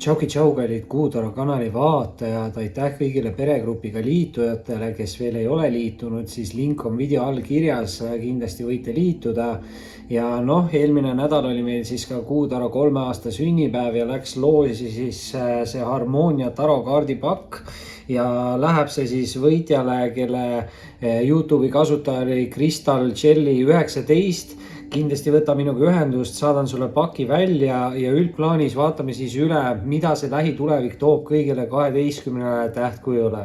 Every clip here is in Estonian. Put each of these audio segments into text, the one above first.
Tšauki tšau, kallid Kuutaro kanali vaatajad, aitäh kõigile peregrupiga liitujatele, kes veel ei ole liitunud, siis link on video all kirjas, kindlasti võite liituda. Ja eelmine nädal oli meil siis ka Kuutaro 3 aasta sünnipäev ja läks loosi siis see Harmoonia tarokaardi pakk. Ja läheb see siis võitjale, kelle YouTube'i kasutaja oli Crystal Jelly 19. Kindlasti võta minuga ühendust, saadan sulle paki välja ja üldplaanis vaatame siis üle, mida see lähitulevik toob kõigile 12 tähtkujule.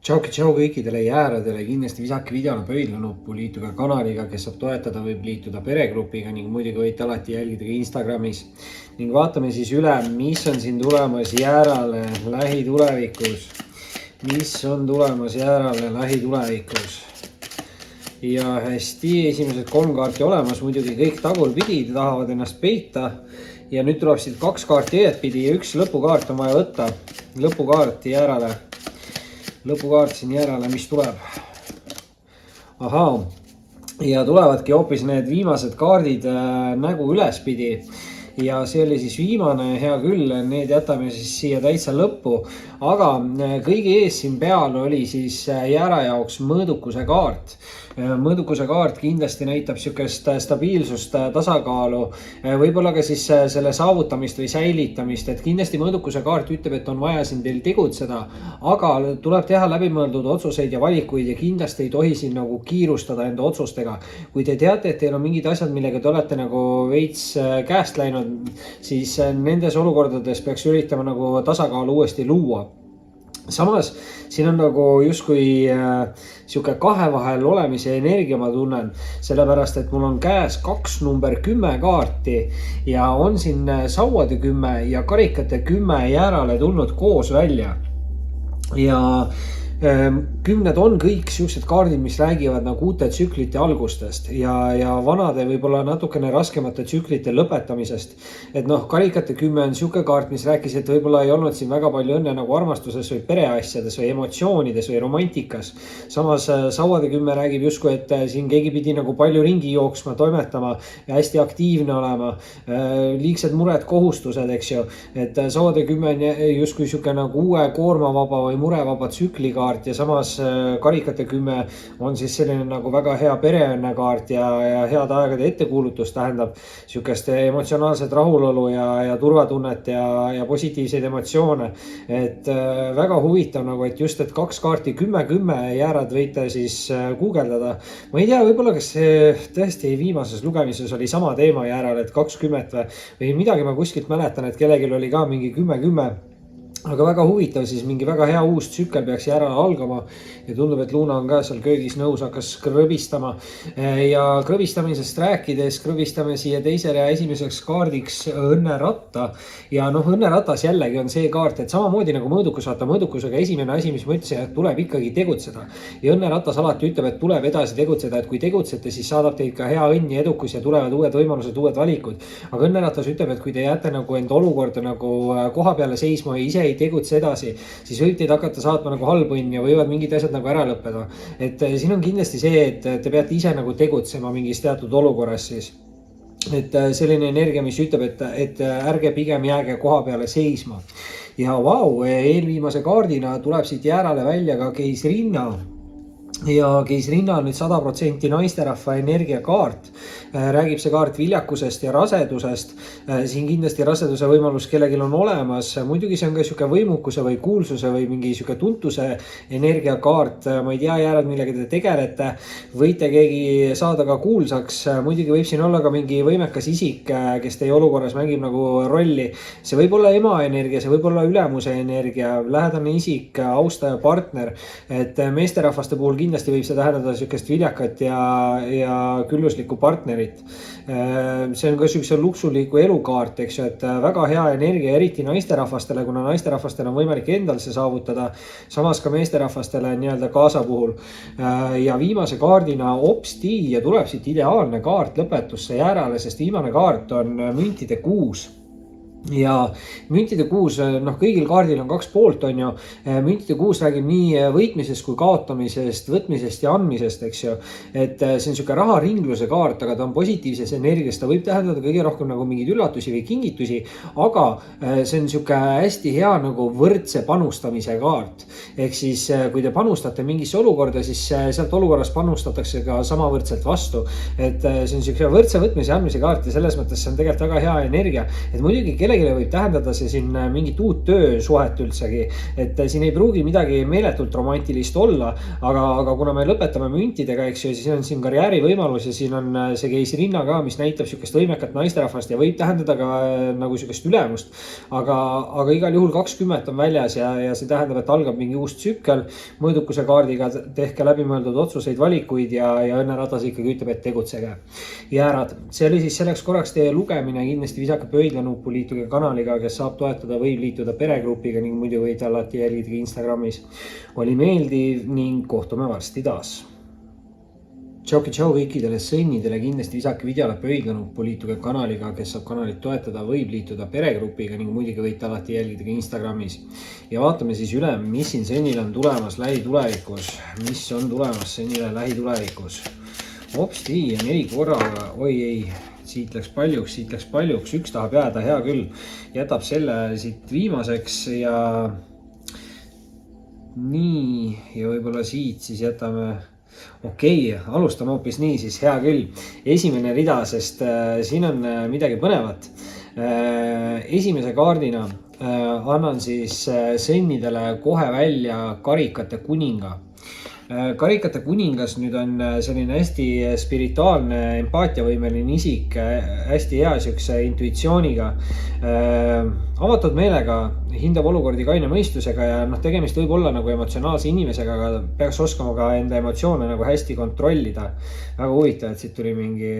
Tšauki tšau kõikidele jääradele, kindlasti visake videole pöidlanuppu, liituge kanaliga, kes saab toetada, võib liituda peregrupiga ning muidugi võite alati jälgida ka Instagramis. Ning vaatame siis üle, mis on siin tulemas jäärale lähitulevikus. Mis on tulemas jäärale lähitulevikus. Ja hästi, esimesed 3 kaarti olemas, muidugi kõik tagurpidi tahavad ennast peita. Ja nüüd tuleb siit 2 kaarti eetpidi ja 1 lõpukaart on vaja võtta. Lõpukaart jäärale. Lõpukaart siin jäärale, mis tuleb. Ahaa. Ja tulevadki hoopis need viimased kaardid nägu ülespidi. Ja see oli siis viimane, hea küll, need jätame siis siia täitsa lõppu. Aga kõigi ees siin peal oli siis jäära jaoks mõõdukuse kaart. Mõõdukuse kaart kindlasti näitab sükest stabiilsust, tasakaalu, võib-olla ka siis selle saavutamist või säilitamist, et kindlasti mõõdukuse kaart ütleb, et on vaja siin teil tegutseda, aga tuleb teha läbimõeldud otsuseid ja valikuid ja kindlasti ei tohi siin nagu kiirustada enda otsustega. Kui te teate, et teil on mingid asjad, millega te olete nagu veits käest läinud, siis nendes olukordades peaks üritama nagu tasakaalu uuesti luua. Samas siin on nagu justkui siuke kahe vahel olemise energia ma tunnen, sellepärast et mul on käes 2 number 10 kaarti ja on siin sauade 10 ja karikate 10 jäärale tulnud koos välja. Ja 10 on kõik siuksed kaardid, mis räägivad nagu uute tsüklite algustest ja vanade võib-olla natukene raskemate tsüklite lõpetamisest. Et karikate 10 on siuke kaart, mis rääkis, et võib-olla ei olnud siin väga palju õnne nagu armastuses või pereasjades või emotsioonides või romantikas. Samas sauade 10 räägib justkui, et siin keegi pidi nagu palju ringi jooksma, toimetama ja hästi aktiivne olema. Liigsed mured, kohustused, eks ju. Et sauade 10 on justkui siuke nagu uue koormavaba või murevaba tsüklikaart ja samas karikate 10 on siis selline nagu väga hea pereõnne kaart ja head aegade ettekuulutus tähendab siukest emotsionaalset rahulolu ja turvatunnet ja positiivseid emotsioone. Et väga huvitav nagu, et just, et 2 kaarti 10-10 jäärad võite siis guugeldada. Ma ei tea, võib-olla kas see tõesti viimases lugemises oli sama teema jääral, et 20 või midagi ma kuskilt mäletan, et kellelgi oli ka mingi 10-10. Aga väga huvitav, siis mingi väga hea uus tsükkel peaks järele algama ja tundub, et Luuna on ka seal köögis nõus, hakkas krõbistama. Ja krõbistamisest rääkides, krõbistame siia teisele ja esimeseks kaardiks õnneratta. Ja õnneratas jällegi on see kaart, et samamoodi nagu mõõdukus, vaata mõõdukusega esimene asi, mis ma ütlesin, et tuleb ikkagi tegutseda. Ja õnneratas alati ütleb, et tuleb edasi tegutseda, et kui tegutsete, siis saadab teid ka hea õnn ja edukus ja tulevad uued võimalused, uued valikud. Aga õnneratas ütleb, et kui te jääte nagu enda olukorda nagu koha peale seisma ja ise ei tegutse edasi, siis võib teid hakata saatma nagu halb õnn ja võivad mingid asjad nagu ära lõppeda. Et siin on kindlasti see, et te peate ise nagu tegutsema mingis teatud olukorras siis. Et selline energia, mis ütleb, et ärge pigem jääge koha peale seisma. Ja vau, eelviimase kaardina tuleb siit jäärale välja ka keisrinna. Ja keisrinna on nüüd 100% naisterahva energiakaart. Räägib see kaart viljakusest ja rasedusest. Siin kindlasti raseduse võimalus kellelgi on olemas. Muidugi see on ka siuke võimukuse või kuulsuse või mingi siuke tuntuse energiakaart. Ma ei tea jäärad, millega te tegelete. Võite keegi saada ka kuulsaks. Muidugi võib siin olla ka mingi võimekas isik, kes teie olukorras mängib nagu rolli. See võib olla ema energia, see võib olla ülemuse energia, lähedane isik, austaja, partner. Et meesterahvaste puhul kindlasti võib see tähendada siukest viljakat ja külluslikku partnerit. See on ka siukse luksuliku elukaart, eks ju, et väga hea energia, eriti naisterahvastele, kuna naisterahvastele on võimalik endal see saavutada, samas ka meesterahvastele nii-öelda kaasa puhul. Ja viimase kaardina opsti ja tuleb siit ideaalne kaart lõpetusse jäärale, sest viimane kaart on müntide 6. ja müntide kuus, noh, kõigil kaardil on kaks poolt, on ju. Müntide kuus räägib nii võitmisest kui kaotamisest, võtmisest ja andmisest, eks ju. Et see on sihuke raharingluse kaart, aga ta on positiivses energias, ta võib tähendada kõige rohkem nagu mingeid üllatusi või kingitusi, aga see on sihuke hästi hea nagu võrdse panustamise kaart. Ehk siis, kui te panustate mingisse olukorda, siis sealt olukorrast panustatakse ka samavõrdselt vastu. Et see on sihuke võrdse võtmise ja andmise kaart ja selles mõttes see on tegelikult väga hea energia. Et muidugi võib tähendada see siin mingit uut töösuhet üldsegi, et siin ei pruugi midagi meeletult romantilist olla, aga kuna me lõpetame müntidega, eks ju, siis on siin karjäärivõimalus ja siin on see keisrinna ka, mis näitab sihukest võimekat naisterahvast ja võib tähendada ka nagu sihukest ülemust. Aga igal juhul 20 on väljas ja see tähendab, et algab mingi uus tsükkel mõõdukuse kaardiga, tehke läbimõeldud otsuseid, valikuid ja õnneratas ikkagi ütleb, et tegutsege. Jäärad, see oli siis selleks korraks teie lugemine, kindlasti visake pöidlanupu, liituge kanaliga, kes saab toetada, võib liituda peregrupiga ning muidu võite alati jälgida Instagramis. Oli meeldiv ning kohtume varsti taas. Tšau kõikidele sõnnidele, kindlasti visake videole pöidlanupu, liituge kanaliga, kes saab kanalit toetada, võib liituda peregrupiga ning muidugi võite alati jälgida ka Instagramis. Ja vaatame siis üle, mis siin sõnnile on tulemas lähitulevikus. Mis on tulemas sõnnile lähitulevikus? Hopsti, ja 4 korraga, oi ei. Siit läks paljuks, üks tahab jääda, hea küll, jätab selle siit viimaseks ja nii, ja võib-olla siit siis jätame, okei, alustame hoopis nii, siis hea küll, esimene rida, sest siin on midagi põnevat. Esimese kaardina annan siis sõnnidele kohe välja karikate kuninga. Karikate kuningas nüüd on selline hästi spirituaalne, empaatiavõimeline isik, hästi hea siukse intuitsiooniga, avatud meelega, hindab olukordi kaine mõistusega ja tegemist võib olla nagu emotsionaalse inimesega, aga peaks oskama ka enda emotsioone nagu hästi kontrollida. Väga huvitav, et siit tuli mingi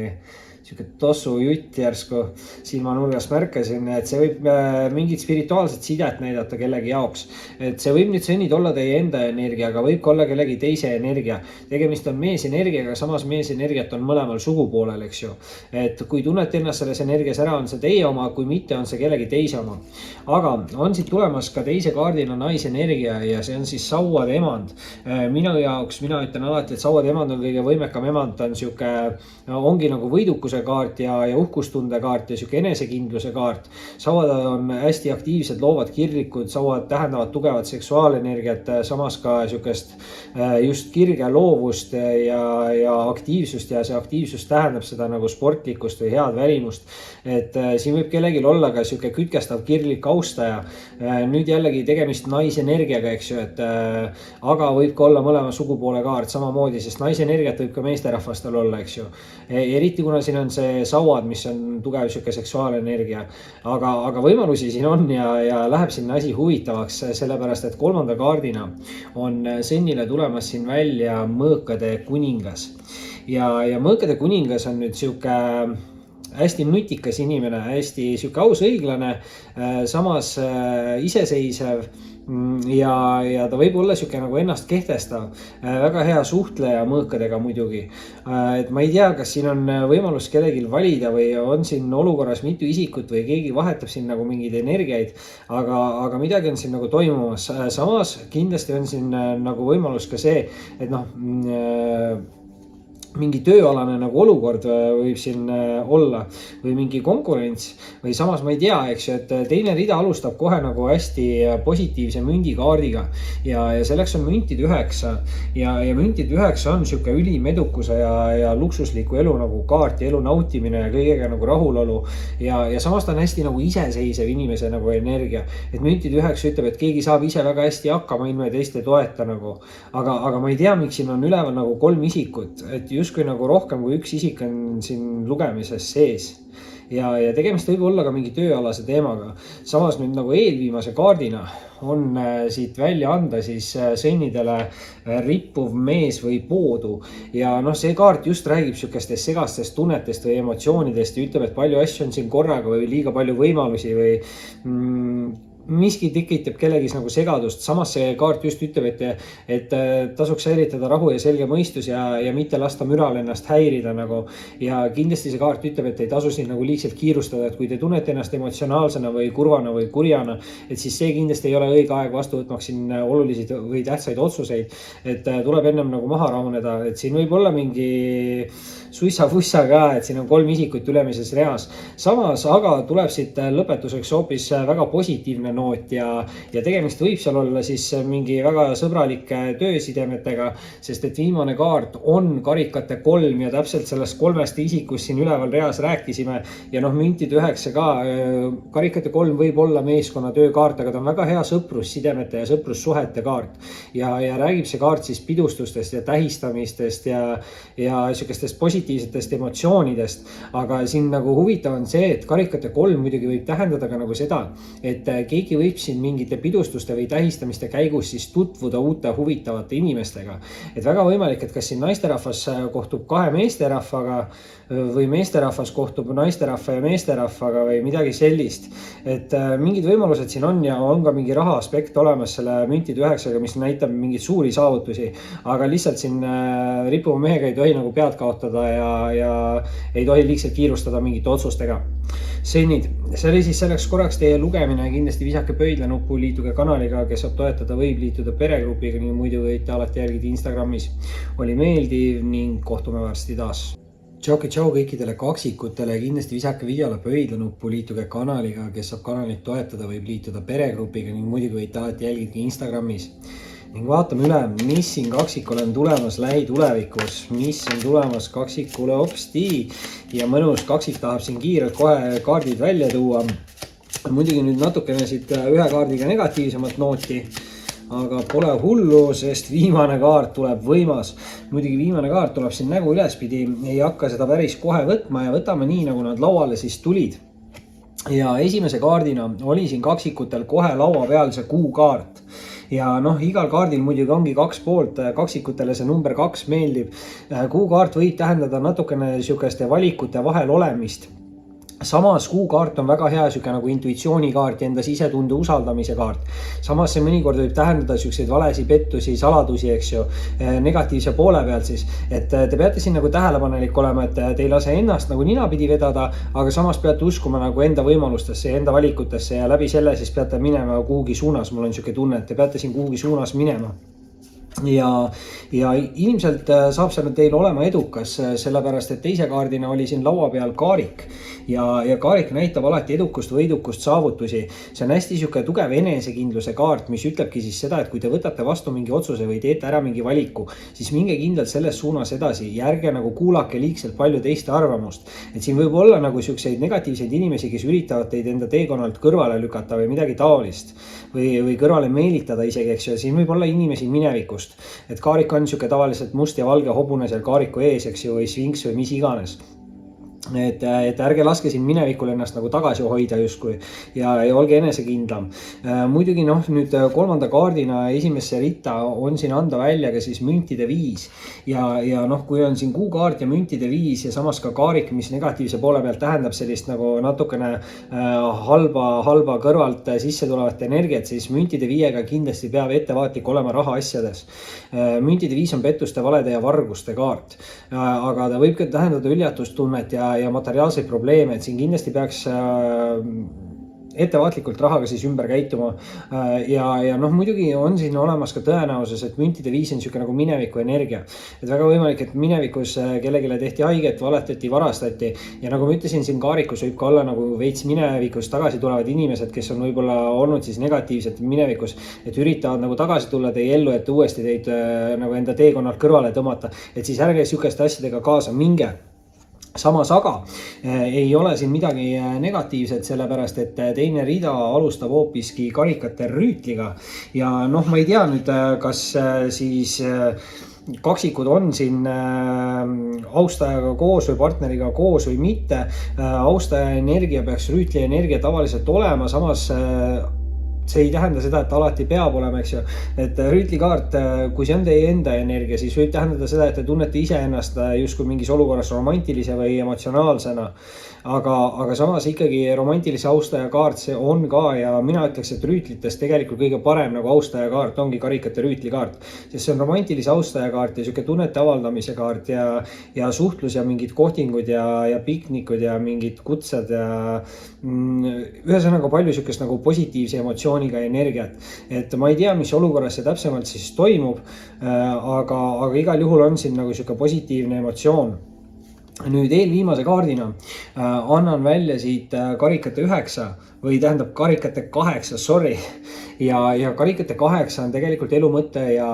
siuke tossu jutt järsku silmanurgas märkasin, et see võib mingit spirituaalset sidet näidata kellegi jaoks. Et see võib nüüd sõnnid olla teie enda energia, aga võib ka olla kellegi teise energia. Tegemist on meesenergiaga, samas meesenergiat on mõlemal sugupoolel, eks ju. Et kui tunnete ennast selles energias ära, on see teie oma, kui mitte, on see kellegi teise oma. Aga on siit tulemas ka teise kaardina naisenergia ja see on siis sauade emand. Minu jaoks, mina ütlen alati, et sauade emand on kõige võimekam emand, ta on siuke, ongi nagu võidukuse kaart ja uhkustunde kaart ja siuke enesekindluse kaart. Sauad on hästi aktiivsed, loovad kirglikud, sauad tähendavad tugevat seksuaalenergiat, samas ka siukest just kirge loovust ja aktiivsust ja see aktiivsus tähendab seda nagu sportlikkust või head välimust. Et siin võib kellelgi olla ka siuke kütkestav kirglik austaja. Nüüd jällegi tegemist naisenergiaga, eks ju, et aga võib ka olla mõlema sugupoole kaart samamoodi, sest naisenergiat võib ka meesterahvastel olla, eks ju. Eriti kuna siin on see sauad, mis on tugev siuke seksuaalenergia, aga võimalusi siin on ja läheb sinna asi huvitavaks, sellepärast et kolmanda kaardina on sõnnile tulemas siin välja mõõkade kuningas ja mõõkade kuningas on nüüd siuke hästi nutikas inimene, hästi siuke aus, õiglane, samas iseseisev ja ta võib olla siuke nagu ennast kehtestav, väga hea suhtleja mõõkadega muidugi. Et ma ei tea, kas siin on võimalus kellelgi valida või on siin olukorras mitu isikut või keegi vahetab siin nagu mingeid energiaid, aga midagi on siin nagu toimumas. Samas kindlasti on siin nagu võimalus ka see, et mingi tööalane nagu olukord võib siin olla või mingi konkurents või samas ma ei tea, eks ju, et teine rida alustab kohe nagu hästi positiivse mündikaardiga ja selleks on müntide 9 ja müntide 9 on siuke ülim edukuse ja luksusliku elu nagu kaart ja elu nautimine ja kõigega nagu rahulolu ja samas ta on hästi nagu iseseisev inimese nagu energia, et müntide 9 ütleb, et keegi saab ise väga hästi hakkama ilma teiste toeta nagu, aga ma ei tea, miks siin on üleval nagu 3 isikut, et justkui nagu rohkem kui üks isik on siin lugemises sees ja tegemist võib olla ka mingi tööalase teemaga. Samas nüüd nagu eelviimase kaardina on siit välja anda siis sõnnidele rippuv mees või poodu ja see kaart just räägib siukestest segastest tunnetest või emotsioonidest ja ütleb, et palju asju on siin korraga või liiga palju võimalusi või miski tekitab kellegis nagu segadust, samas see kaart just ütleb, et tasuks säilitada rahu ja selge mõistus ja mitte lasta müral ennast häirida nagu. Ja kindlasti see kaart ütleb, et ei tasu siin nagu liigselt kiirustada, et kui te tunnete ennast emotsionaalsena või kurvana või kurjana, et siis see kindlasti ei ole õige aeg vastu võtmaks siin olulisi või tähtsaid otsuseid, et tuleb ennem nagu maha rahuneda, et siin võib olla mingi suissa-fussa ka, et siin on 3 isikut ülemises reas. Samas aga tuleb siit lõpetuseks hoopis väga positiivne noot ja tegemist võib seal olla siis mingi väga sõbralike töösidemetega, sest et viimane kaart on karikate 3 ja täpselt sellest 3 isikust siin üleval reas rääkisime ja noh, müntide 9 ka. Karikate 3 võib olla meeskonna töökaart, aga ta on väga hea sõprussidemete ja sõprussuhete kaart ja räägib see kaart siis pidustustest ja tähistamistest ja sükestest positiivsetest emotsioonidest, aga siin nagu huvitav on see, et karikate 3 muidugi võib tähendada ka nagu seda, et keegi võib siin mingite pidustuste või tähistamiste käigus siis tutvuda uute huvitavate inimestega. Et väga võimalik, et kas siin naisterahvas kohtub 2 meesterahvaga või meesterahvas kohtub naisterahva ja meesterahvaga või midagi sellist. Et mingid võimalused siin on ja on ka mingi raha aspekt olemas selle müntide 9-ga, mis näitab mingeid suuri saavutusi, aga lihtsalt siin ripuva mehega ei tohi nagu pead kaotada ja ei tohi liigselt kiirustada mingite otsustega. Sennid, see oli siis selleks korraks teie lugemine, kindlasti visake pöidla nuppu, liituge kanaliga, kes saab toetada, võib liituda peregrupiga, nii muidu võite alati jälgida Instagramis. Oli meeldiv ning kohtume varsti taas. Tšau kõikidele kaksikutele, kindlasti visake videole pöidla nuppu, liituge kanaliga, kes saab kanalit toetada, võib liituda peregrupiga, ning muidu võite alati jälgida Instagramis. Ning vaatame üle, mis siin kaksikule on tulemas lähitulevikus, mis on tulemas kaksikule hopsti ja mõnus kaksik tahab siin kiirelt kohe kaardid välja tuua. Muidugi nüüd natukene siit ühe kaardiga negatiivsemat nooti, aga pole hullu, sest viimane kaart tuleb võimas. Muidugi viimane kaart tuleb siin nägu ülespidi, ei hakka seda päris kohe võtma ja võtame nii, nagu nad lauale siis tulid. Ja esimese kaardina oli siin kaksikutel kohe laua peal see kuukaart. Ja noh, igal kaardil muidugi ongi 2 poolt, kaksikutele see number 2 meeldib. Kuukaart võib tähendada natukene sükeste valikute vahel olemist. Samas kuukaart on väga hea süke nagu intuitsioonikaart ja enda sisetunde usaldamise kaart. Samas see mõnikord võib tähendada sükseid valesi, pettusi, saladusi, eks ju, negatiivse poole pealt siis. Et te peate siin nagu tähelepanelik olema, et te ei lase ennast nagu ninapidi vedada, aga samas peate uskuma nagu enda võimalustesse ja enda valikutesse ja läbi selle siis peate minema kuhugi suunas. Mul on süke tunne, et te peate siin kuhugi suunas minema. Ja ilmselt saab see teil olema edukas, sellepärast et teise kaardina oli siin laua peal kaarik ja kaarik näitab alati edukust või edukust saavutusi. See on hästi siuke tugev enesekindluse kaart, mis ütlebki siis seda, et kui te võtate vastu mingi otsuse või teete ära mingi valiku, siis minge kindlalt selles suunas edasi ja ärge nagu kuulake liigselt palju teiste arvamust. Et siin võib olla nagu siukseid negatiivseid inimesi, kes üritavad teid enda teekonnalt kõrvale lükata või midagi taolist või kõrvale meelitada isegi, eks ju. Siin võib olla inimesi minevikust. Et kaarik on siuke tavaliselt must ja valge hobune seal kaariku ees, eks ju, või sfinks või mis iganes. Et ärge laske siin minevikul ennast nagu tagasi hoida justkui ja olge enesekindlam. Muidugi noh, nüüd kolmanda kaardina esimesse ritta on siin anda välja ka siis müntide 5 ja noh, kui on siin kuukaart ja müntide 5 ja samas ka kaarik, mis negatiivse poole pealt tähendab sellist nagu natukene halba kõrvalt sisse tulevat energiat, siis müntide 5-ga kindlasti peab ettevaatlik olema rahaasjades. Müntide 5 on pettuste, valede ja varguste kaart, aga ta võib ka tähendada üllatustunnet ja materiaalseid probleeme, et siin kindlasti peaks ettevaatlikult rahaga siis ümber käituma ja noh, muidugi on siin olemas ka tõenäosus, et müntide 5 on siuke nagu mineviku energia. Et väga võimalik, et minevikus kellegile tehti haiget, valetati, varastati ja nagu ma ütlesin, siin kaarikus võib ka olla nagu veits minevikus tagasi tulevad inimesed, kes on võib-olla olnud siis negatiivsed minevikus, et üritavad nagu tagasi tulla teie ellu, et uuesti teid nagu enda teekonnalt kõrvale tõmmata, et siis ärge sükeste asjadega kaasa minge. Samas aga ei ole siin midagi negatiivset, sellepärast et teine rida alustab hoopiski karikate rüütliga ja noh, ma ei tea nüüd, kas siis kaksikud on siin austajaga koos või partneriga koos või mitte. Austaja energia peaks rüütli energia tavaliselt olema, samas see ei tähenda seda, et alati peab olema, eks ju. Et rüütlikaart, kui see on teie enda energia, siis võib tähendada seda, et te tunnete iseennast justkui mingis olukorras romantilise või emotsionaalsena. Aga samas ikkagi romantilise austaja kaart see on ka, ja mina ütleks, et rüütlitest tegelikult kõige parem nagu austaja kaart ongi karikate rüütlikaart, sest see on romantilise austaja kaart ja sihuke tunnete avaldamise kaart ja suhtlus ja mingid kohtingud ja piknikud ja mingid kutsed ja ühesõnaga palju sihukest nagu positiivse emotsiooniga energiat. Et ma ei tea, mis olukorras see täpsemalt siis toimub, aga igal juhul on siin nagu sihuke positiivne emotsioon. Nüüd eelviimase kaardina annan välja siit karikate 9 või tähendab karikate 8, sorry. Ja karikate 8 on tegelikult elu mõte ja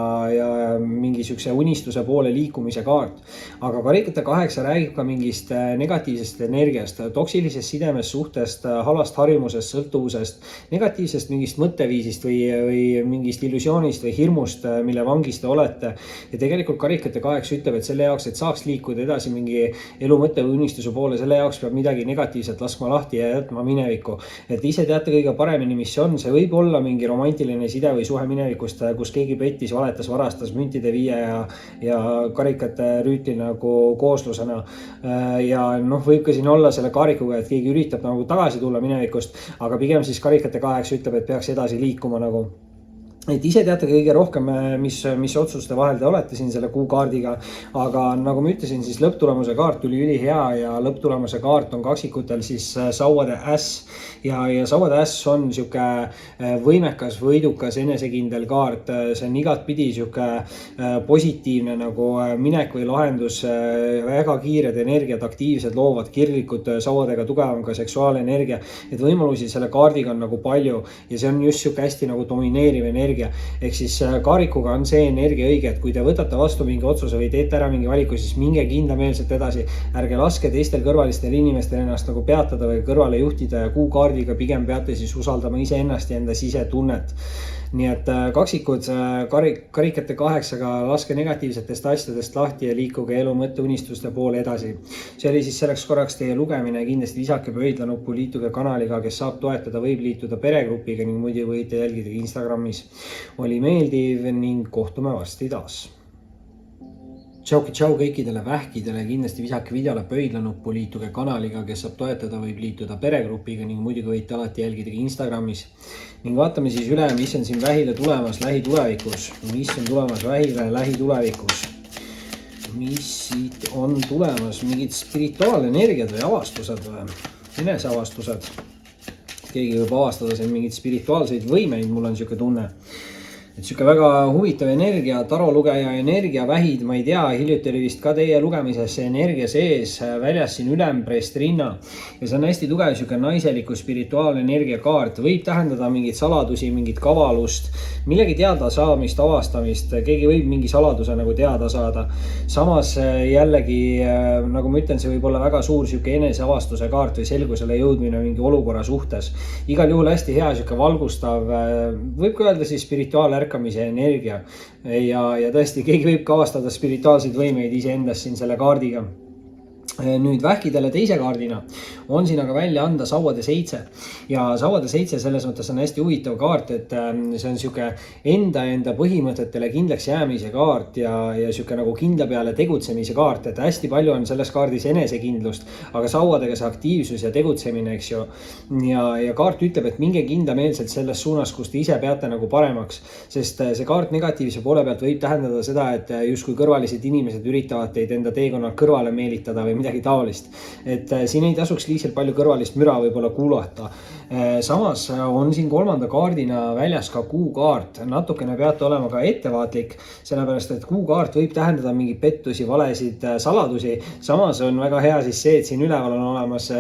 mingi sükse unistuse poole liikumise kaart. Aga karikate 8 räägib ka mingist negatiivsest energiast, toksilisest sidemest, suhtest, halvast harjumusest, sõltuvusest, negatiivsest mingist mõtteviisist või mingist illusioonist või hirmust, mille vangis te olete. Ja tegelikult karikate 8 ütleb, et selle jaoks, et saaks liikuda edasi mingi elu mõtte või unistuse poole, selle jaoks peab midagi negatiivset laskma lahti ja jätma minevikku. Et ise teate kõige paremini, mis see on, see võib olla mingi romantiline side või suhe minevikust, kus keegi pettis, valetas, varastas müntide viie ja karikate rüütli nagu kooslusena. Ja noh, võib ka siin olla selle kaarikuga, et keegi üritab nagu tagasi tulla minevikust, aga pigem siis karikate 8 ütleb, et peaks edasi liikuma nagu. Et ise teate kõige rohkem, mis otsuste vahel te olete siin selle kuu kaardiga, aga nagu ma ütlesin, siis lõpptulemuse kaart tuli ülihea ja lõpptulemuse kaart on kaksikutel siis sauade äss ja sauade äss on sihuke võimekas, võidukas, enesekindel kaart. See on igat pidi sihuke positiivne nagu minek või lahendus, väga kiired energiat, aktiivsed, loovad, kirglikud, sauadega tugevam ka seksuaalenergia. Et võimalusi selle kaardiga on nagu palju ja see on just sihuke hästi nagu domineeriv energia. Ehk siis kaarikuga on see energia õige, et kui te võtate vastu mingi otsuse või teete ära mingi valiku, siis minge kindlameelselt edasi. Ärge laske teistel kõrvalistel inimestel ennast nagu peatada või kõrvale juhtida ja kuu kaardiga pigem peate siis usaldama iseennast ja enda sisetunnet. Nii et kaksikud karikate 8-ga laske negatiivsetest asjadest lahti ja liikuge elu mõtte unistuste poole edasi. See oli siis selleks korraks teie lugemine. Kindlasti visake pöidla nuppu, liituge kanaliga, kes saab toetada, võib liituda peregrupiga ning muidu võite jälgida Instagramis. Oli meeldiv ning kohtume varsti taas. Tšau kõikidele vähkidele, kindlasti visake videole pöidla nuppu, liituge kanaliga, kes saab toetada, võib liituda peregrupiga ning muidugi võite alati jälgida Instagramis. Ning vaatame siis üle, mis on siin vähile tulemas lähitulevikus. Mis on tulemas vähile lähitulevikus? Mis siit on tulemas? Mingid spirituaalenergiad või avastused või eneseavastused? Keegi võib avastada siin mingid spirituaalseid võimeid, mul on siuke tunne. Et siuke väga huvitav energia, tarolugeja energia, vähid, ma ei tea, hiljuti oli vist ka teie lugemises see energia sees, väljas siin ülempreest rinna. Ja see on hästi tugev siuke naiseliku spirituaalne energia kaart, võib tähendada mingit saladusi, mingit kavalust, millegi teada saamist, avastamist, keegi võib mingi saladuse nagu teada saada. Samas jällegi, nagu ma ütlen, see võib olla väga suur siuke eneseavastuse kaart või selgusele jõudmine mingi olukorra suhtes. Igal juhul hästi hea siuke valgustav, võib ka öelda siis ärkamise energia ja tõesti keegi võib ka avastada spirituaalseid võimeid iseendas siin selle kaardiga. Nüüd vähkidele teise kaardina on siin aga välja anda sauade 7 ja sauade 7 selles mõttes on hästi huvitav kaart, et see on siuke enda põhimõtetele kindlaks jäämise kaart ja siuke nagu kindla peale tegutsemise kaart, et hästi palju on selles kaardis enesekindlust, aga sauadega see aktiivsus ja tegutsemine, eks ju. Ja kaart ütleb, et minge kindlameelselt selles suunas, kus te ise peate nagu paremaks, sest see kaart negatiivse poole pealt võib tähendada seda, et justkui kõrvalised inimesed üritavad teid enda teekonnal kõrvale meelitada või midagi taolist. Et siin ei tasuks liiselt palju kõrvalist müra võib-olla kuulata. Samas on siin kolmanda kaardina väljas ka kuukaart. Natukene peate olema ka ettevaatlik, sellepärast et kuukaart võib tähendada mingi pettusi, valesid, saladusi. Samas on väga hea siis see, et siin üleval on olemas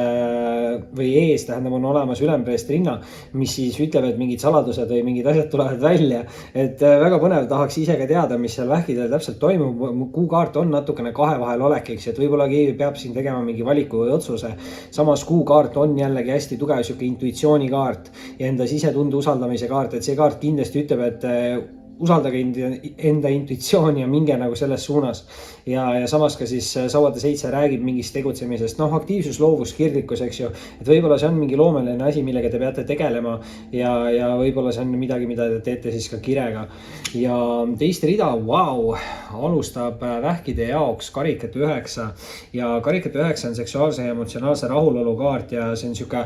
või ees tähendab on olemas ülempreest rinna, mis siis ütleb, et mingid saladused või mingid asjad tulevad välja. Et väga põnev, tahaks ise ka teada, mis seal vähkidel täpselt toimub. Kuukaart on natukene kahe vahel olekiks, et võib-olla keegi peab siin tegema mingi valiku või otsuse. Samas kuukaart on jällegi hästi tugev siuke intuitsioonikaart ja enda sisetunde usaldamise kaart, et see kaart kindlasti ütleb, et usaldage enda intuitsiooni ja minge nagu selles suunas. Ja samas ka siis sauade 7 räägib mingist tegutsemisest, noh, aktiivsus, loovus, kirglikkus, eks ju, et võib-olla see on mingi loomeline asi, millega te peate tegelema ja võib-olla see on midagi, mida te teete siis ka kirega. Ja teist rida, vau, alustab vähkide jaoks karikat 9 ja karikat 9 on seksuaalse ja emotsionaalse rahulolu kaart ja see on sihuke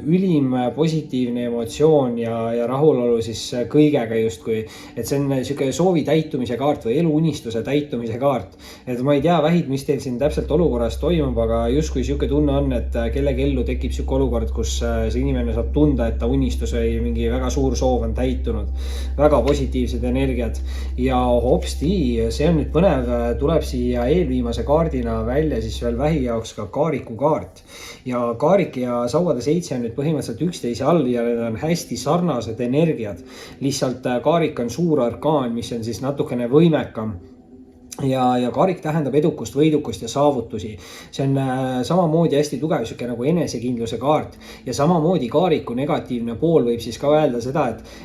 ülim positiivne emotsioon ja rahulolu siis kõigega justkui, et see on sihuke soovi täitumise kaart või eluunistuse täitumise kaart. Et ma ei tea, vähid, mis teil siin täpselt olukorras toimub, aga justkui sihuke tunne on, et kellegi ellu tekib sihuke olukord, kus see inimene saab tunda, et ta unistus või mingi väga suur soov on täitunud. Väga positiivsed energiat ja hopsti, see on nüüd põnev, tuleb siia eelviimase kaardina välja siis veel vähi jaoks ka kaariku kaart. Ja kaarik ja sauade 7 on nüüd põhimõtteliselt üksteise all ja need on hästi sarnased energiad. Lihtsalt kaarik on suur arkaan, mis on siis natukene võimekam. Ja kaarik tähendab edukust, võidukust ja saavutusi. See on samamoodi hästi tugev sihuke nagu enesekindluse kaart ja samamoodi kaariku negatiivne pool võib siis ka öelda seda,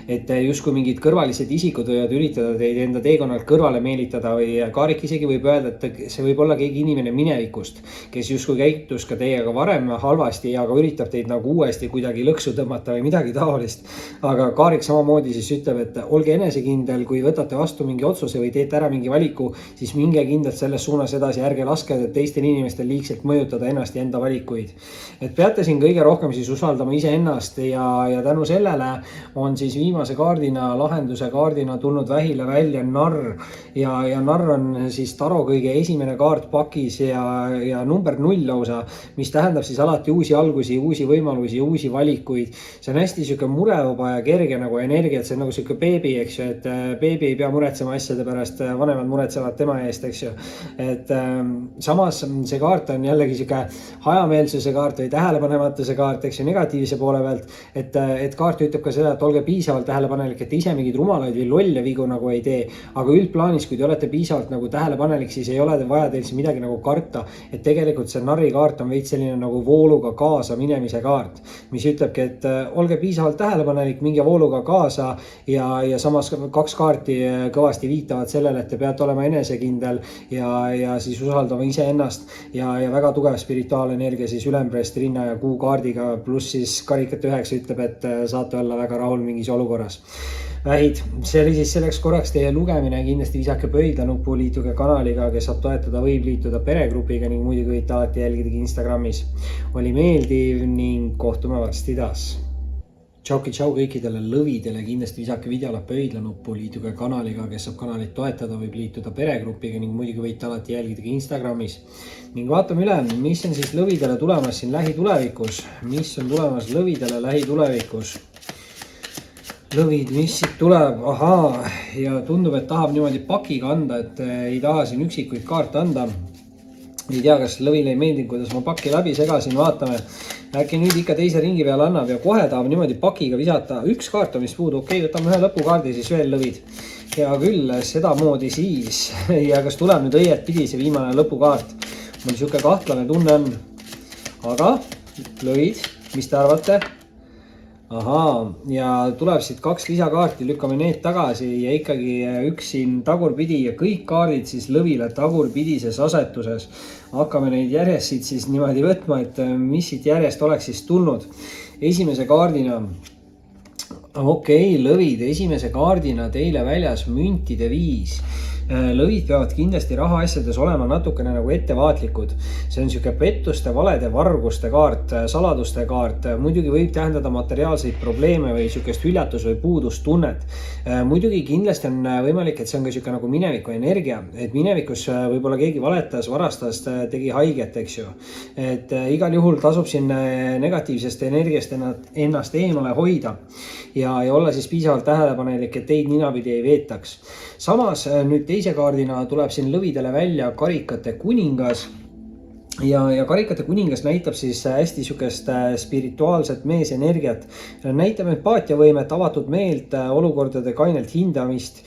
et justkui mingid kõrvalised isikud võivad üritada teid enda teekonnalt kõrvale meelitada või kaarik isegi võib öelda, et see võib olla keegi inimene minevikust, kes justkui käitus ka teiega varem halvasti ja ka üritab teid nagu uuesti kuidagi lõksu tõmmata või midagi taolist. Aga kaarik samamoodi siis ütleb, et olge enesekindel, kui võtate vastu mingi otsuse või teete ära mingi valiku, siis minge kindlalt selles suunas edasi, ärge laske teistel inimestel liigselt mõjutada ennast ja enda valikuid. Et peate siin kõige rohkem siis usaldama iseennast ja tänu sellele on siis viimase kaardina, lahenduse kaardina tulnud vähile välja narr ja narr on siis taro kõige esimene kaart pakis ja number 0 lausa, mis tähendab siis alati uusi algusi, uusi võimalusi, uusi valikuid. See on hästi sihuke murevaba ja kerge nagu energia, et see on nagu sihuke beebi, eks ju, et beebi ei pea muretsema asjade pärast, vanemad muretsevad tema eest, eks ju. Et samas see kaart on jällegi sihuke hajameelsuse kaart või tähelepanematuse kaart, eks ju, negatiivse poole pealt, et kaart ütleb ka seda, et olge piisavalt tähelepanelik, et ise mingeid rumalaid või lolle vigu nagu ei tee, aga üldplaanis, kui te olete piisavalt nagu tähelepanelik, siis ei ole vaja teil siin midagi nagu karta, et tegelikult see narri kaart on veits selline nagu vooluga kaasa minemise kaart, mis ütlebki, et olge piisavalt tähelepanelik, minge vooluga kaasa ja samas 2 kaarti kõvasti viitavad sellele, et te peate olema enesekindel ja siis usaldama iseennast ja väga tugev spirituaalenergia siis ülemprest, rinna ja kuu kaardiga, pluss siis karikat 9 ütleb, et saate olla väga rahul mingis olukorras. Vähid, see oli siis selleks korraks teie lugemine, kindlasti visake pöidla nuppu, liituge kanaliga, kes saab toetada, võib liituda peregrupiga ning muidugi võite alati jälgida Instagramis. Oli meeldiv ning kohtume varsti taas. Tšau kõikidele lõvidele, kindlasti visake videole pöidla nuppu, liituge kanaliga, kes saab kanalit toetada, võib liituda peregrupiga ning muidugi võite alati jälgida Instagramis. Ning vaatame üle, mis on siis lõvidele tulemas siin lähitulevikus. Mis on tulemas lõvidele lähitulevikus? Lõvid, mis siit tuleb? Ahaa, ja tundub, et tahab niimoodi pakiga anda, et ei taha siin üksikuid kaarte anda. Ei tea, kas lõvile ei meeldinud, kuidas ma paki läbi segasin, vaatame. Äkki nüüd ikka teise ringi peale annab ja kohe tahab niimoodi pakiga visata. Üks kaart on vist puudu, okei, võtame ühe lõpukaardi siis veel lõvid. Hea küll, sedamoodi siis. Ja kas tuleb nüüd õiet pidi see viimane lõpukaart? Mul sihuke kahtlane tunne on. Aga lõvid, mis te arvate? Ahaa, ja tuleb siit 2 lisakaarti, lükkame need tagasi ja ikkagi üks siin tagurpidi ja kõik kaardid siis lõvile tagurpidises asetuses. Hakkame neid järjest siit siis niimoodi võtma, et mis siit järjest oleks siis tulnud. Esimese kaardina, okei, lõvid, esimese kaardina teile väljas müntide 5. Lõvid peavad kindlasti rahaasjades olema natukene nagu ettevaatlikud. See on sihuke pettuste, valede, varguste kaart, saladuste kaart. Muidugi võib tähendada materiaalseid probleeme või sihukest hüljatus või puudustunnet. Muidugi kindlasti on võimalik, et see on ka sihuke nagu mineviku energia, et minevikus võib-olla keegi valetas, varastas, tegi haiget, eks ju. Et igal juhul tasub siin negatiivsest energiast ennast eemale hoida ja olla siis piisavalt tähelepanelik, et teid ninapidi ei veetaks. Samas nüüd teise kaardina tuleb siin lõvidele välja karikate kuningas ja karikate kuningas näitab siis hästi sihukest spirituaalset meesenergiat, näitab empaatiavõimet, avatud meelt, olukordade kainelt hindamist,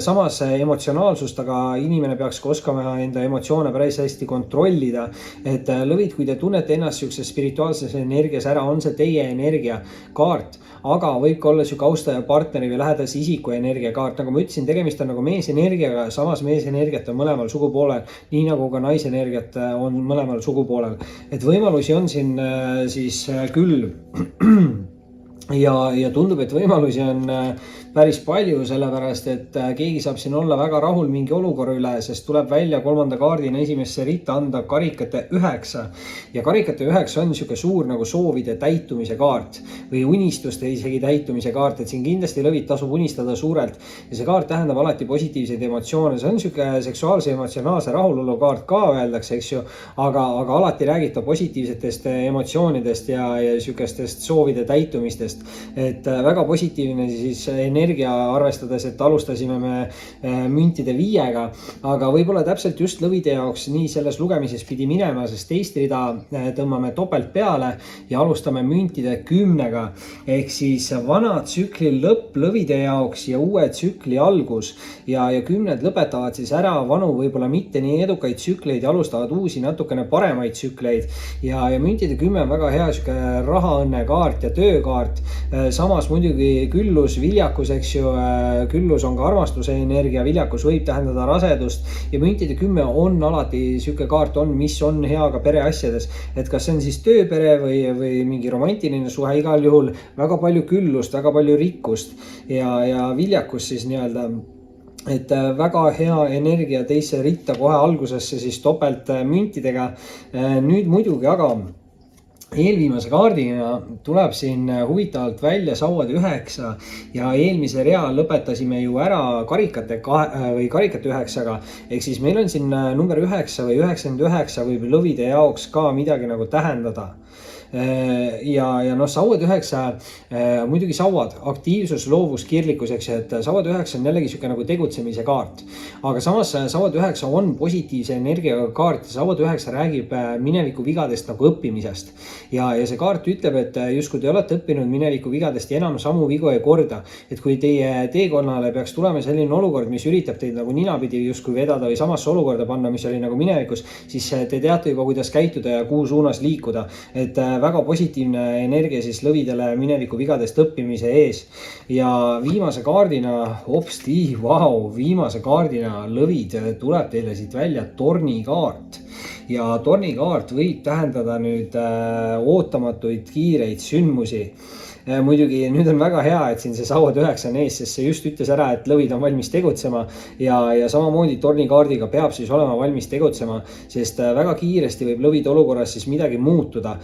samas emotsionaalsust, aga inimene peaks ka oskama enda emotsioone päris hästi kontrollida. Et lõvid, kui te tunnete ennast sihukeses spirituaalses energias ära, on see teie energiakaart, aga võib ka olla sihuke austaja, partneri või lähedase isiku energiakaart. Nagu ma ütlesin, tegemist on nagu meesenergiaga, samas meesenergiat on mõlemal sugupoolel, nii nagu ka naisenergiat on mõlemal sugupoolel. Et võimalusi on siin siis küll ja tundub, et võimalusi on päris palju, sellepärast et keegi saab siin olla väga rahul mingi olukorra üle, sest tuleb välja kolmanda kaardina esimesse ritta anda karikate 9 ja karikate 9 on niisugune suur nagu soovide täitumise kaart või unistuste isegi täitumise kaart, et siin kindlasti lõvid tasub unistada suurelt ja see kaart tähendab alati positiivseid emotsioone, see on niisugune seksuaalse emotsionaalse rahulolu kaart ka öeldakse, eks ju, aga alati räägib ta positiivsetest emotsioonidest ja niisugustest soovide täitumistest, et väga positiivne siis energia arvestades, et alustasime me müntide 5-ga, aga võib-olla täpselt just lõvide jaoks nii selles lugemises pidi minema, sest teist rida tõmbame topelt peale ja alustame müntide 10-ga ehk siis vana tsükli lõpp lõvide jaoks ja uue tsükli algus ja 10 lõpetavad siis ära vanu, võib-olla mitte nii edukaid tsükleid ja alustavad uusi natukene paremaid tsükleid ja müntide 10 on väga hea sihuke rahaõnne kaart ja töökaart, samas muidugi küllus, viljakus, eks ju, küllus on ka armastuse energia, viljakus võib tähendada rasedust ja müntide 10 on alati sihuke kaart on, mis on hea ka pereasjades, et kas see on siis tööpere või mingi romantiline suhe, igal juhul väga palju küllust, väga palju rikkust ja viljakus siis nii-öelda, et väga hea energia teise ritta kohe algusesse siis topelt müntidega. Nüüd muidugi aga eelviimase kaardina tuleb siin huvitavalt välja sauade 9 ja eelmise rea lõpetasime ju ära karikate 9-ga, ehk siis meil on siin number 9 või 99 võib lõvide jaoks ka midagi nagu tähendada. Ja noh, sauad 9, muidugi sauad, aktiivsus, loovus, kirlikkus, eks, et sauad 9 on jällegi sihuke nagu tegutsemise kaart, aga samas sauad 9 on positiivse energiaga kaart ja sauad 9 räägib mineviku vigadest nagu õppimisest ja see kaart ütleb, et justkui te olete õppinud mineviku vigadest ja enam samu vigu ei korda, et kui teie teekonnale peaks tulema selline olukord, mis üritab teid nagu ninapidi justkui vedada või samasse olukorda panna, mis oli nagu minevikus, siis te teate juba, kuidas käituda ja kuhu suunas liikuda, et väga positiivne energia siis lõvidele mineviku vigadest õppimise ees ja viimase kaardina, viimase kaardina lõvid tuleb teile siit välja tornikaart ja tornikaart võib tähendada nüüd ootamatuid kiireid sündmusi. Muidugi nüüd on väga hea, et siin see sauad 9 on ees, sest see just ütles ära, et lõvid on valmis tegutsema ja samamoodi tornikaardiga peab siis olema valmis tegutsema, sest väga kiiresti võib lõvide olukorras siis midagi muutuda.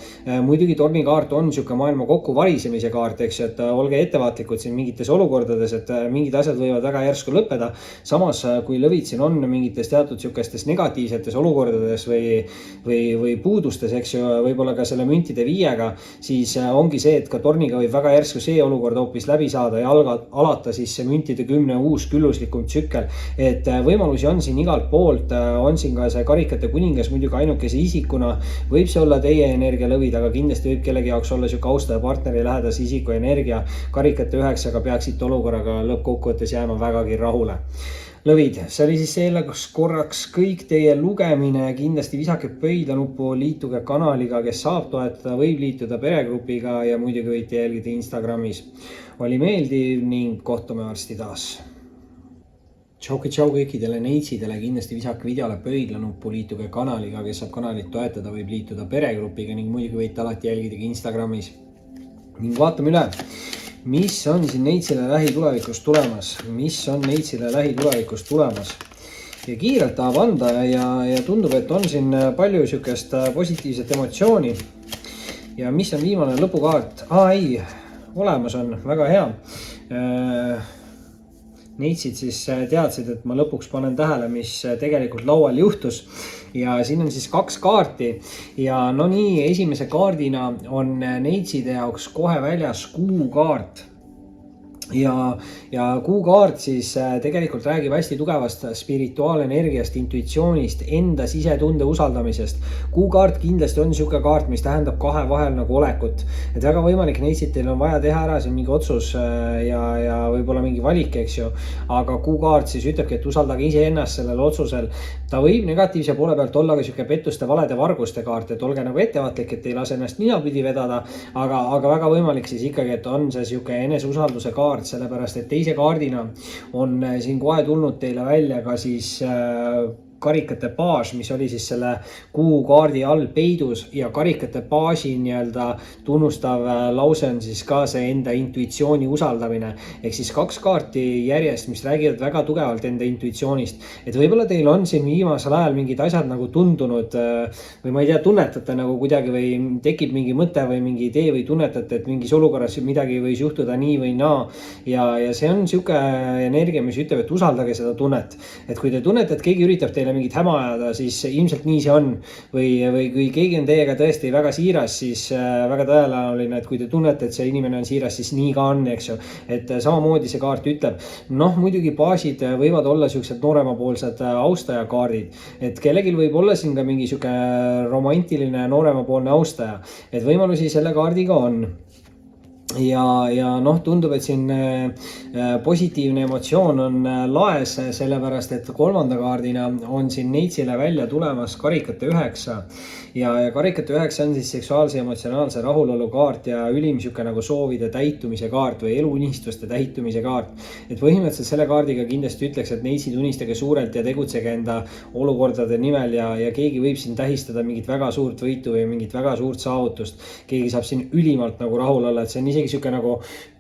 Muidugi tornikaart on sihuke maailma kokkuvarisemise kaart, eks, et olge ettevaatlikud siin mingites olukordades, et mingid asjad võivad väga järsku lõppeda. Samas, kui lõvid siin on mingites teatud sihukestes negatiivsetes olukordades või puudustes, eks ju, võib-olla ka selle müntide 5-ga, siis ongi see, et ka torniga võib väga järsku see olukord hoopis läbi saada ja alata siis see müntide 10 uus külluslikum tsükkel, et võimalusi on siin igalt poolt, on siin ka see karikate kuningas muidugi ainukese isikuna, võib see olla teie energia lõvid, aga kindlasti võib kellegi jaoks olla sihuke austaja, partneri, lähedase isiku energia. Karikate 9-ga peaksite olukorraga lõppkokkuvõttes jääma vägagi rahule. Lõvid, see oli siis selleks korraks kõik teie lugemine, kindlasti visake pöidlanuppu, liituge kanaliga, kes saab toetada, võib liituda peregrupiga ja muidugi võite jälgida Instagramis. Oli meeldiv ning kohtume varsti taas. Tšau kõikidele neitsidele, kindlasti visake videole pöidlanuppu, liituge kanaliga, kes saab kanalit toetada, võib liituda peregrupiga ning muidugi võite alati jälgida Instagramis. Ning vaatame üle. Mis on siin neitsile lähitulevikus tulemas, ja kiirelt tahab anda ja tundub, et on siin palju sihukest positiivset emotsiooni ja mis on viimane lõpukaart, olemas on, väga hea. Neitsid siis teadsid, et ma lõpuks panen tähele, mis tegelikult laual juhtus ja siin on siis 2 kaarti ja no nii, esimese kaardina on neitside jaoks kohe väljas kuukaart. ja, ja kuukaart siis tegelikult räägib hästi tugevast spirituaalenergiast, intuitsioonist, enda sisetunde usaldamisest. kuukaart kindlasti on niisugune kaart, mis tähendab kahe vahel nagu olekut. Et väga võimalik neist teil on vaja teha ära siin mingi otsus ja võib-olla mingi valik, eks ju. Aga kuukaart siis ütlebki, et usaldage iseennast sellel otsusel. Ta võib negatiivse poole pealt olla ka niisugune pettuste, valede, varguste kaart, et olge nagu ettevaatlik, et ei lase ennast ninapidi vedada. Aga väga võimalik siis ikkagi, et on see niisugune eneseusalduse kaart, sellepärast et teise kaardina on siin kohe tulnud teile välja ka siis karikate baas, mis oli siis selle kuukaardi all peidus ja karikate baasi nii-öelda tunnustav lause on siis ka see enda intuitsiooni usaldamine. Ehk siis kaks kaarti järjest, mis räägivad väga tugevalt enda intuitsioonist. Et võib-olla teil on siin viimasel ajal mingid asjad nagu tundunud või ma ei tea, tunnetate nagu kuidagi või tekib mingi mõte või mingi idee või tunnetate, et mingis olukorras midagi võis juhtuda nii või naa. Ja see on niisugune energia, mis ütleb, et usaldage seda tunnet. Et kui te tunnete, et keegi üritab teile mingit häma ajada, siis ilmselt nii see on. Või kui keegi on teiega tõesti väga siiras, siis väga tõenäoline, et kui te tunnete, et see inimene on siiras, siis nii ka on, eks ju. Et samamoodi see kaart ütleb. Noh, muidugi baasid võivad olla siuksed nooremapoolsed austajakaardid. Et kellelgi võib olla siin ka mingi siuke romantiline nooremapoolne austaja. Et võimalusi selle kaardiga on. Ja noh, tundub, et siin positiivne emotsioon on laes, sellepärast et kolmanda kaardina on siin neitsile välja tulemas karikate 9 ja karikate 9 on siis seksuaalse emotsionaalse rahulolu kaart ja ülim siuke nagu soovide täitumise kaart või eluunistuste täitumise kaart. Et põhimõtteliselt selle kaardiga kindlasti ütleks, et neitsid unistage suurelt ja tegutsege enda olukordade nimel ja keegi võib siin tähistada mingit väga suurt võitu või mingit väga suurt saavutust. Keegi saab siin ülimalt nagu rahul olla, et see on isegi siuke nagu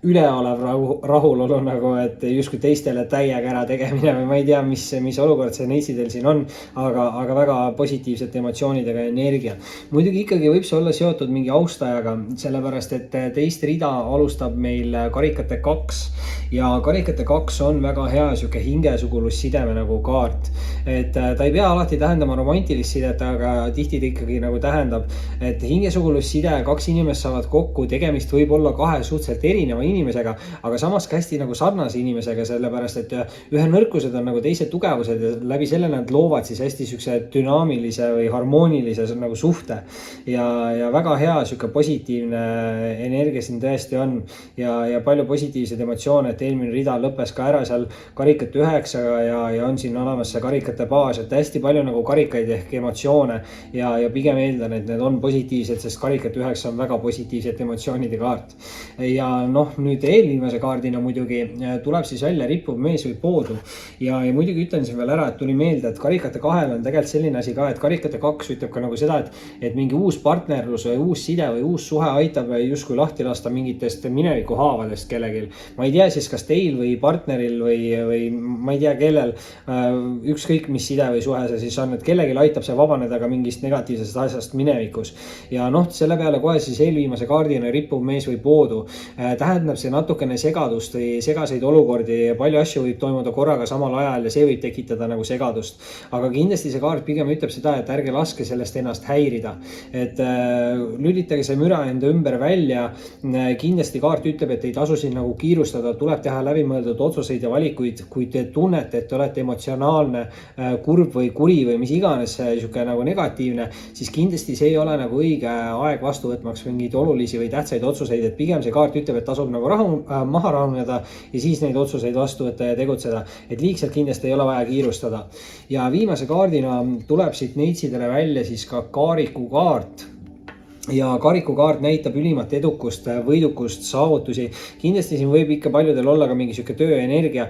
üleolev rahulolu nagu, et justkui teistele täiega ära tegemine või ma ei tea, mis olukord see neitsidel siin on, aga väga positiivsete emotsioonidega energia. Muidugi ikkagi võib see olla seotud mingi austajaga, sellepärast et teist rida alustab meil karikate 2 ja karikate 2 on väga hea siuke hingesugulusideme nagu kaart. Et ta ei pea alati tähendama romantilist sidet, aga tihti ta ikkagi nagu tähendab, et hingesugulusside, kaks inimest saavad kokku, tegemist võib olla kahe suhteliselt erineva inimesega, aga samas ka hästi nagu sarnase inimesega, sellepärast et ühe nõrkused on nagu teised tugevused ja läbi selle nad loovad siis hästi siukse dünaamilise või harmoonilise nagu suhte ja väga hea siuke positiivne energia siin tõesti on ja palju positiivseid emotsioone, et eelmine rida lõppes ka ära seal karikate 9 ja on siin olemas see karikate baas, et hästi palju nagu karikaid ehk emotsioone ja pigem eeldan, et need on positiivsed, sest karikate 9 on väga positiivsete emotsioonide kaart. Ja noh, nüüd eelviimase kaardina muidugi tuleb siis välja rippuv mees või poodu ja muidugi ütlen siin veel ära, et tuli meelde, et karikate 2 on tegelikult selline asi ka, et karikate 2 ütleb ka nagu seda, et mingi uus partnerlus või uus side või uus suhe aitab justkui lahti lasta mingitest mineviku haavadest kellegil. Ma ei tea siis, kas teil või partneril või ma ei tea kellel, ükskõik mis side või suhe see siis on, et kellegil aitab see vabaneda ka mingist negatiivsest asjast minevikus. Ja noh, selle peale kohe siis eelviimase kaardina rippuv mees või poodu. Tähendab see natukene segadust või segaseid olukordi ja palju asju võib toimuda korraga samal ajal ja see võib tekitada nagu segadust. Aga kindlasti see kaart pigem ütleb seda, et ärge laske sellest ennast häirida. Et lülitage see müra enda ümber välja. Kindlasti kaart ütleb, et ei tasu siin nagu kiirustada, tuleb teha läbimõeldud otsuseid ja valikuid. Kui te tunnete, et te olete emotsionaalne, kurb või kuri või mis iganes siuke nagu negatiivne, siis kindlasti see ei ole nagu õige aeg vastu võtmaks mingeid olulisi või tähtsaid otsuseid, et pigem see kaart ütleb, et tasub nagu maha rahuneda ja siis neid otsuseid vastu võtta ja tegutseda. Et liigselt kindlasti ei ole vaja kiirustada. Ja viimase kaardina tuleb siit neitsidele välja siis ka kaariku kaart. Ja kariku kaart näitab ülimat edukust, võidukust, saavutusi. Kindlasti siin võib ikka paljudel olla ka mingi siuke tööenergia,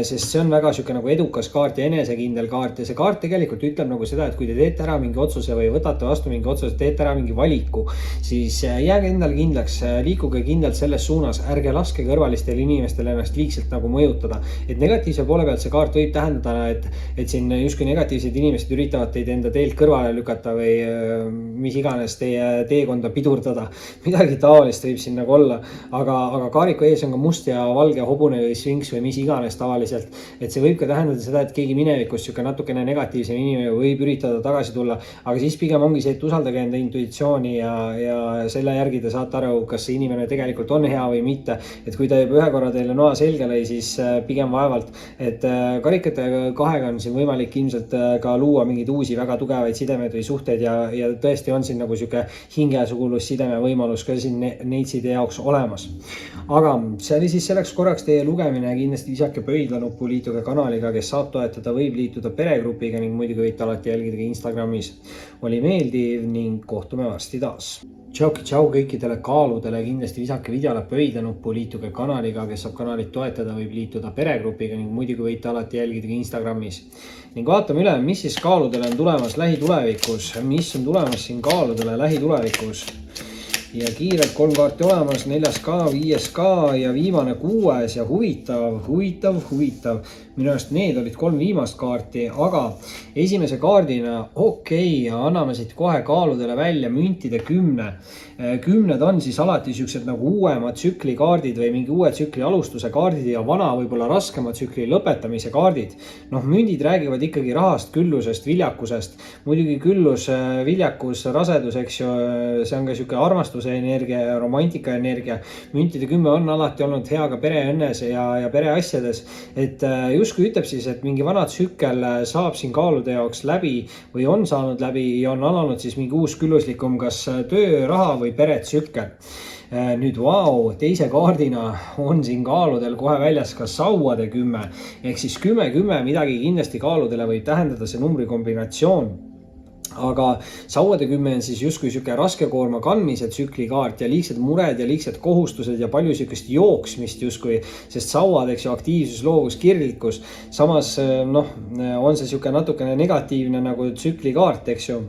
sest see on väga siuke nagu edukas kaart ja enesekindel kaart. Ja see kaart tegelikult ütleb nagu seda, et kui te teete ära mingi otsuse või võtate vastu mingi otsuse, teete ära mingi valiku, siis jääge endale kindlaks, liikuge kindlalt selles suunas, ärge laske kõrvalistel inimestel ennast liigselt nagu mõjutada. Et negatiivse poole pealt see kaart võib tähendada, et siin justkui negatiivsed inimesed üritavad teid enda teelt kõrvale lükata või mis iganes teie teekonda pidurdada. Midagi taolist võib siin nagu olla, aga kaariku ees on ka must ja valge hobune või sfinks või mis iganes tavaliselt. Et see võib ka tähendada seda, et keegi minevikus siuke natukene negatiivsem inimene võib üritada tagasi tulla, aga siis pigem ongi see, et usaldage enda intuitsiooni ja selle järgi te saate aru, kas see inimene tegelikult on hea või mitte. Et kui ta juba ühe korra teile noa selga lõi, siis pigem vaevalt, et karikate kahega on siin võimalik ilmselt ka luua mingeid uusi väga tugevaid sidemeid või suhteid ja tõesti on siin nagu siuke hingesugulus-sideme võimalus ka siin neitside jaoks olemas. Aga see oli siis selleks korraks teie lugemine. Kindlasti visake pöidlanuppu, liituge kanaliga, kes saab toetada, võib liituda peregrupiga ning muidugi võite alati jälgida ka Instagramis. Oli meeldiv ning kohtume varsti taas. Tšau kõikidele kaaludele, kindlasti visake videole pöidlanuppu, liituge kanaliga, kes saab kanalit toetada, võib liituda peregrupiga ning muidugi võite alati jälgida ka Instagramis. Ning vaatame üle, mis siis kaaludele on tulemas lähitulevikus, mis on tulemas siin kaaludele lähitulevikus. Ja kiirelt 3 kaarti olemas, 4 ka, 5 ka ja viimane 6 ja huvitav. Minu arust need olid 3 viimast kaarti, aga esimese kaardina anname siit kohe kaaludele välja müntide 10. 10 on siis alati siuksed nagu uuema tsükli kaardid või mingi uue tsükli alustuse kaardid ja vana võib-olla raskema tsükli lõpetamise kaardid. Mündid räägivad ikkagi rahast, küllusest, viljakusest. Muidugi küllus, viljakus, rasedus, eks ju, see on ka siuke armastuse energia ja romantika energia. Müntide 10 on alati olnud hea ka pereõnnes ja pereasjades, et justkui ütleb siis, et mingi vana tsükkel saab siin kaalude jaoks läbi või on saanud läbi ja on alanud siis mingi uus külluslikum kas töö, raha või peretsükkel. Nüüd teise kaardina on siin kaaludel kohe väljas ka sauade 10 ehk siis 10-10 midagi kindlasti kaaludele võib tähendada see numbri kombinatsioon. Aga sauade 10 on siis justkui siuke raske koorma kandmise tsükli kaart ja liigsed mured ja liigsed kohustused ja palju siukest jooksmist justkui, sest sauad, eks ju, aktiivsus, loovus, kirglikkus. Samas on see siuke natukene negatiivne nagu tsükli kaart, eks ju.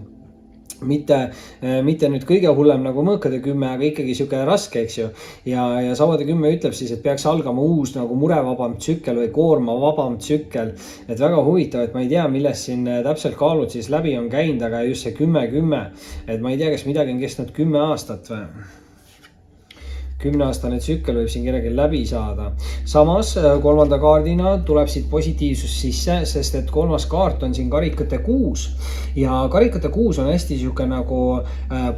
Mitte nüüd kõige hullem nagu mõõkade 10, aga ikkagi siuke raske, eks ju. Ja sauade 10 ütleb siis, et peaks algama uus nagu murevabam tsükkel või koormavabam tsükkel. Et väga huvitav, et ma ei tea, millest siin täpselt kaalud siis läbi on käinud, aga just see 10-10. Et ma ei tea, kas midagi on kestnud 10 aastat või? 10-aastane tsükkel võib siin kellelgi läbi saada. Samas 3. kaardina tuleb siit positiivsus sisse, sest et 3. kaart on siin karikate 6 ja karikate 6 on hästi siuke nagu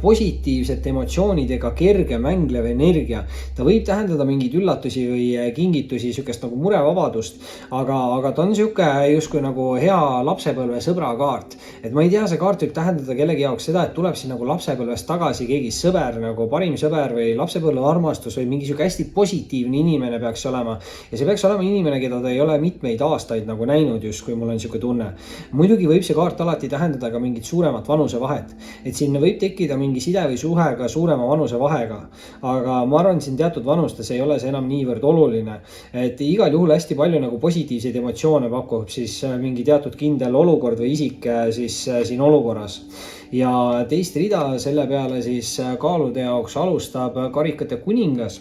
positiivsete emotsioonidega kerge mänglev energia. Ta võib tähendada mingeid üllatusi või kingitusi, siukest nagu murevabadust, aga ta on siuke justkui nagu hea lapsepõlve sõbra kaart. Et ma ei tea, see kaart võib tähendada kellegi jaoks seda, et tuleb siin nagu lapsepõlvest tagasi keegi sõber, nagu parim sõber või lapsepõlve armastus või mingi siuke hästi positiivne inimene peaks olema. Ja see peaks olema inimene, keda ta ei ole mitmeid aastaid nagu näinud just, kui mul on siuke tunne. Muidugi võib see kaart alati tähendada ka mingit suuremat vanusevahet. Et siin võib tekkida mingi side või suhe ka suurema vanusevahega. Aga ma arvan, siin teatud vanustes ei ole see enam niivõrd oluline. Et igal juhul hästi palju nagu positiivseid emotsioone pakub siis mingi teatud kindel olukord või isik siis siin olukorras. Ja teist rida selle peale siis kaalude jaoks alustab karikate kuningas.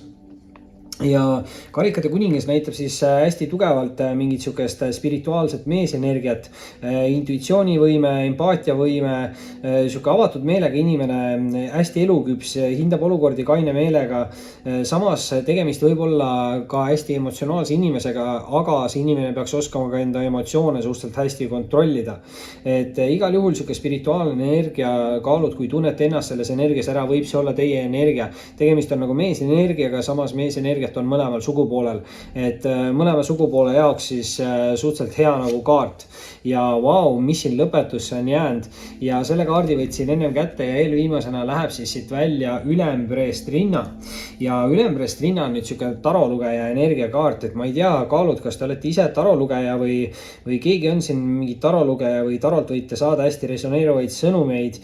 Ja karikate kuningas näitab siis hästi tugevalt mingit siukest spirituaalset meesenergiat, intuitsioonivõime, empaatiavõime, siuke avatud meelega inimene, hästi eluküps, hindab olukordi kaine meelega. Samas tegemist võib olla ka hästi emotsionaalse inimesega, aga see inimene peaks oskama ka enda emotsioone suhteliselt hästi kontrollida. Et igal juhul siuke spirituaalne energia kaalud, kui tunnete ennast selles energias ära, võib see olla teie energia. Tegemist on nagu meesenergiaga, samas meesenergia on mõlemal sugupoolel, et mõlema sugupoole jaoks siis suhteliselt hea nagu kaart. Ja mis siin lõpetusse on jäänud ja selle kaardi võtsin ennem kätte ja eelviimasena läheb siis siit välja ülempreest rinna. Ja ülempreest rinna on nüüd siuke tarolugeja energiakaart, et ma ei tea, kaalud, kas te olete ise tarolugeja või keegi on siin mingi tarolugeja või tarolt võite saada hästi resoneeruvaid sõnumeid.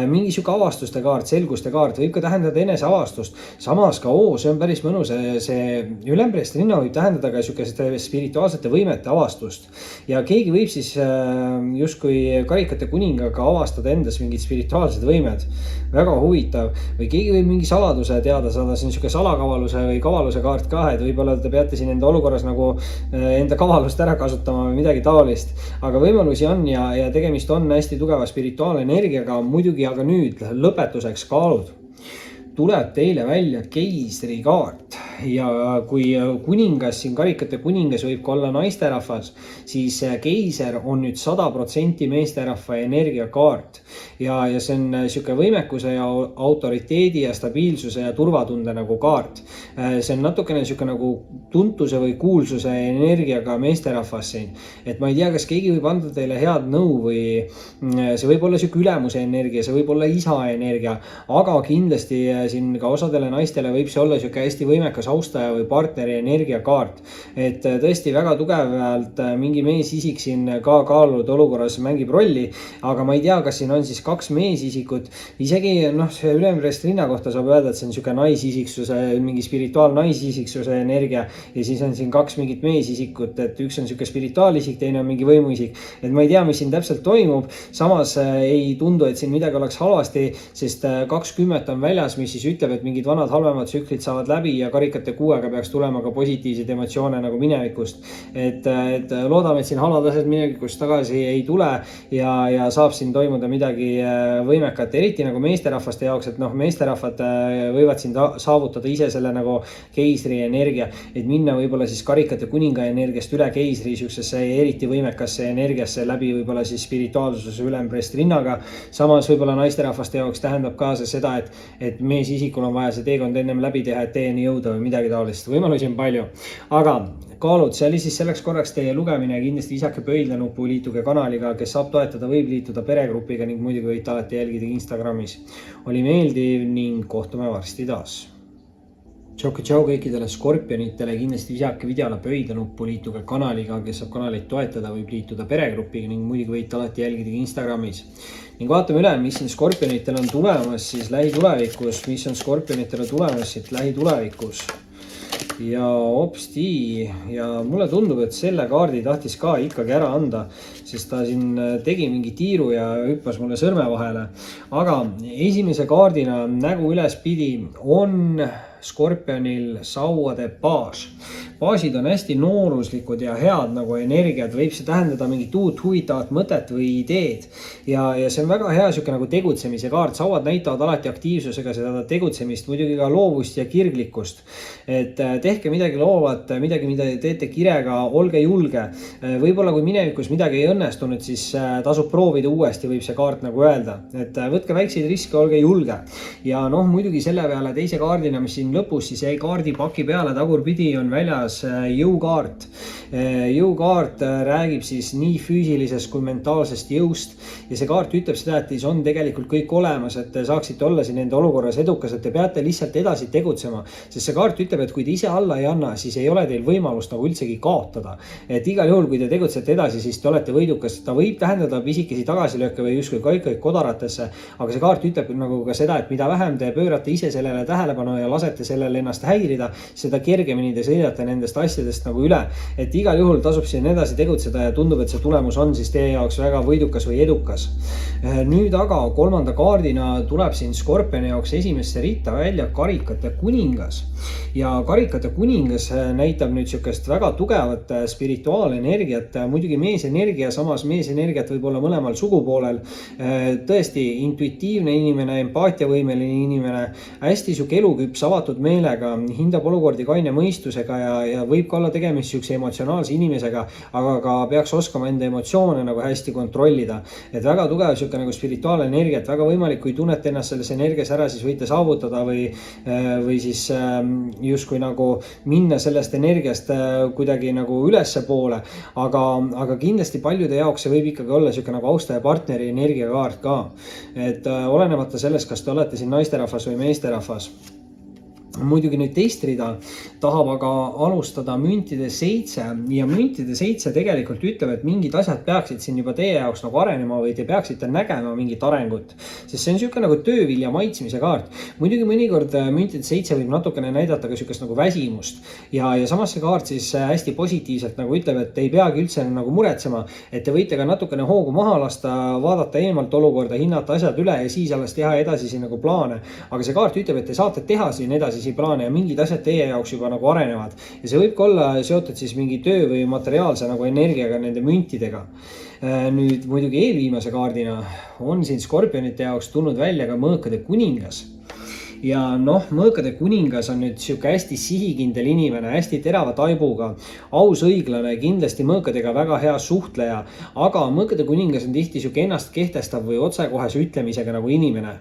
Mingi siuke avastuste kaart, selguste kaart, võib ka tähendada eneseavastust. Samas ka see on päris mõnus. See ülempreest rinna võib tähendada ka siukeste spirituaalsete võimete avastust ja keegi võib siis justkui karikate kuningaga avastada endas mingid spirituaalsed võimed. Väga huvitav. Või keegi võib mingi saladuse teada saada, see on siuke salakavaluse või kavaluse kaart ka, et võib-olla te peate siin enda olukorras nagu enda kavalust ära kasutama või midagi taolist. Aga võimalusi on ja tegemist on hästi tugeva spirituaalne energiaga muidugi, aga nüüd lõpetuseks kaalud. tuleb teile välja keisrikaart ja kui kuningas, siin karikate kuningas võib ka olla naisterahvas, siis keiser on nüüd 100% meesterahva energiakaart ja see on sihuke võimekuse ja autoriteedi ja stabiilsuse ja turvatunde nagu kaart. See on natukene sihuke nagu tuntuse või kuulsuse energiaga meesterahvas siin, et ma ei tea, kas keegi võib anda teile head nõu või see võib olla sihuke ülemuse energia, see võib olla isa energia, aga kindlasti siin ka osadele naistele võib see olla sihuke hästi võimekas austaja või partneri energiakaart. Et tõesti väga tugevalt mingi meesisik siin ka kaalunud olukorras mängib rolli, aga ma ei tea, kas siin on siis 2 meesisikut. Isegi see ülemprest rinna kohta saab öelda, et see on sihuke naisisiksuse, mingi spirituaalnaisisiksuse energia ja siis on siin 2 mingit meesisikut, et üks on sihuke spirituaalisik, teine on mingi võimuisik. Et ma ei tea, mis siin täpselt toimub. Samas ei tundu, et siin midagi oleks halvasti, sest 20 on väljas, mis siis ütleb, et mingid vanad halvemad tsüklid saavad läbi ja karikate kuuega peaks tulema ka positiivseid emotsioone nagu minevikust. Et loodame, et siin halvad asjad minevikust tagasi ei tule ja saab siin toimuda midagi võimekat, eriti nagu meesterahvaste jaoks, et meesterahvad võivad siin saavutada ise selle nagu keisri energia, et minna võib-olla siis karikate kuninga energiast üle keisri siuksesse eriti võimekasse energiasse läbi võib-olla siis spirituaalsuse ülemprest rinnaga. Samas võib-olla naisterahvaste jaoks tähendab kaasa seda, et meesisikul on vaja see teekond ennem läbi teha, et teieni jõuda või midagi taolist. Võimalusi on palju, aga kaalud, see oli siis selleks korraks teie lugemine. Kindlasti visake pöidla nupu, liituge kanaliga, kes saab toetada, võib liituda peregrupiga ning muidugi võite alati jälgida Instagramis. Oli meeldiv ning kohtume varsti taas. Tšau kõikidele skorpionitele, kindlasti visake videole pöidla nuppu, liituge kanaliga, kes saab kanalit toetada, võib liituda peregrupiga ning muidugi võite alati jälgida Instagramis. Ning vaatame üle, mis siin skorpionitel on tulemas siis lähitulevikus, mis on skorpionitele tulemas siit lähitulevikus. Ja hopsti, ja mulle tundub, et selle kaardi tahtis ka ikkagi ära anda, sest ta siin tegi mingi tiiru ja hüppas mulle sõrme vahele. Aga esimese kaardina nägu ülespidi on skorpionil sauade baas. Baasid on hästi nooruslikud ja head nagu energiat, võib see tähendada mingit uut huvitavat mõtet või ideed. Ja see on väga hea sihuke nagu tegutsemise kaart, sauad näitavad alati aktiivsusega seda tegutsemist, muidugi ka loovust ja kirglikkust. Et tehke midagi loovat, midagi, mida teete kirega, olge julge. Võib-olla kui minevikus midagi ei õnnestunud, siis tasub proovida uuesti, võib see kaart nagu öelda. Et võtke väikseid riske, olge julge. Ja muidugi selle peale teise kaardina, mis siin lõpus siis jäi kaardipaki peale tagurpidi, on väljas jõukaart. Jõukaart räägib siis nii füüsilisest kui mentaalsest jõust ja see kaart ütleb seda, et on tegelikult kõik olemas, et te saaksite olla siin enda olukorras edukas, et te peate lihtsalt edasi tegutsema, sest see kaart ütleb, et kui te ise alla ei anna, siis ei ole teil võimalust nagu üldsegi kaotada. Et igal juhul, kui te tegutsete edasi, siis te olete võidukas. Ta võib tähendada pisikesi tagasilööke või justkui kõik kodaratesse, aga see kaart ütleb nagu ka seda, et mida vähem te pöörate ise sellele tähelepanu ja lasete sellele ennast häirida, seda kergemini te sõidate nendest asjadest nagu üle. Et igal juhul tasub siin edasi tegutseda ja tundub, et see tulemus on siis teie jaoks väga võidukas või edukas. Nüüd aga kolmanda kaardina tuleb siin skorpioni jaoks esimesse ritta välja karikate kuningas. Ja karikate kuningas näitab nüüd siukest väga tugevat spirituaalenergiat, muidugi meesenergia, samas meesenergiat võib olla mõlemal sugupoolel. Tõesti intuitiivne inimene, empaatiavõimeline inimene, hästi siuke eluküps, avatud meelega, hindab olukordi kaine mõistusega ja võib ka olla tegemist siukse emotsionaalse inimesega, aga ka peaks oskama enda emotsioone nagu hästi kontrollida. Et väga tugev siuke nagu spirituaalne energia, et väga võimalik, kui tunnete ennast selles energias ära, siis võite saavutada või siis justkui nagu minna sellest energiast kuidagi nagu ülesse poole, aga kindlasti paljude jaoks see võib ikkagi olla siuke nagu austaja partneri energiakaart ka. Et olenemata sellest, kas te olete siin naisterahvas või meesterahvas. Muidugi nüüd teist rida tahab aga alustada müntide 7 ja müntide 7 tegelikult ütleb, et mingid asjad peaksid siin juba teie jaoks nagu arenema või te peaksite nägema mingit arengut, sest see on siuke nagu töövilja maitsmise kaart. Muidugi mõnikord müntide 7 võib natukene näidata ka siukest nagu väsimust ja samas see kaart siis hästi positiivselt nagu ütleb, et ei peagi üldse nagu muretsema, et te võite ka natukene hoogu maha lasta, vaadata eemalt olukorda, hinnata asjad üle ja siis alles teha edasi siin nagu plaane. Aga see kaart ütleb, et te saate teha siin edasi plaane ja mingid asjad teie jaoks juba nagu arenevad ja see võib ka olla seotud siis mingi töö või materiaalse nagu energiaga nende müntidega. Nüüd muidugi eelviimase kaardina on siin skorpionite jaoks tulnud välja ka mõõkade kuningas. ja noh, mõõkade kuningas on nüüd sihuke hästi sihikindel inimene, hästi terava taibuga, aus, õiglane, kindlasti mõõkadega väga hea suhtleja, aga mõõkade kuningas on tihti sihuke ennast kehtestav või otsekohese ütlemisega nagu inimene.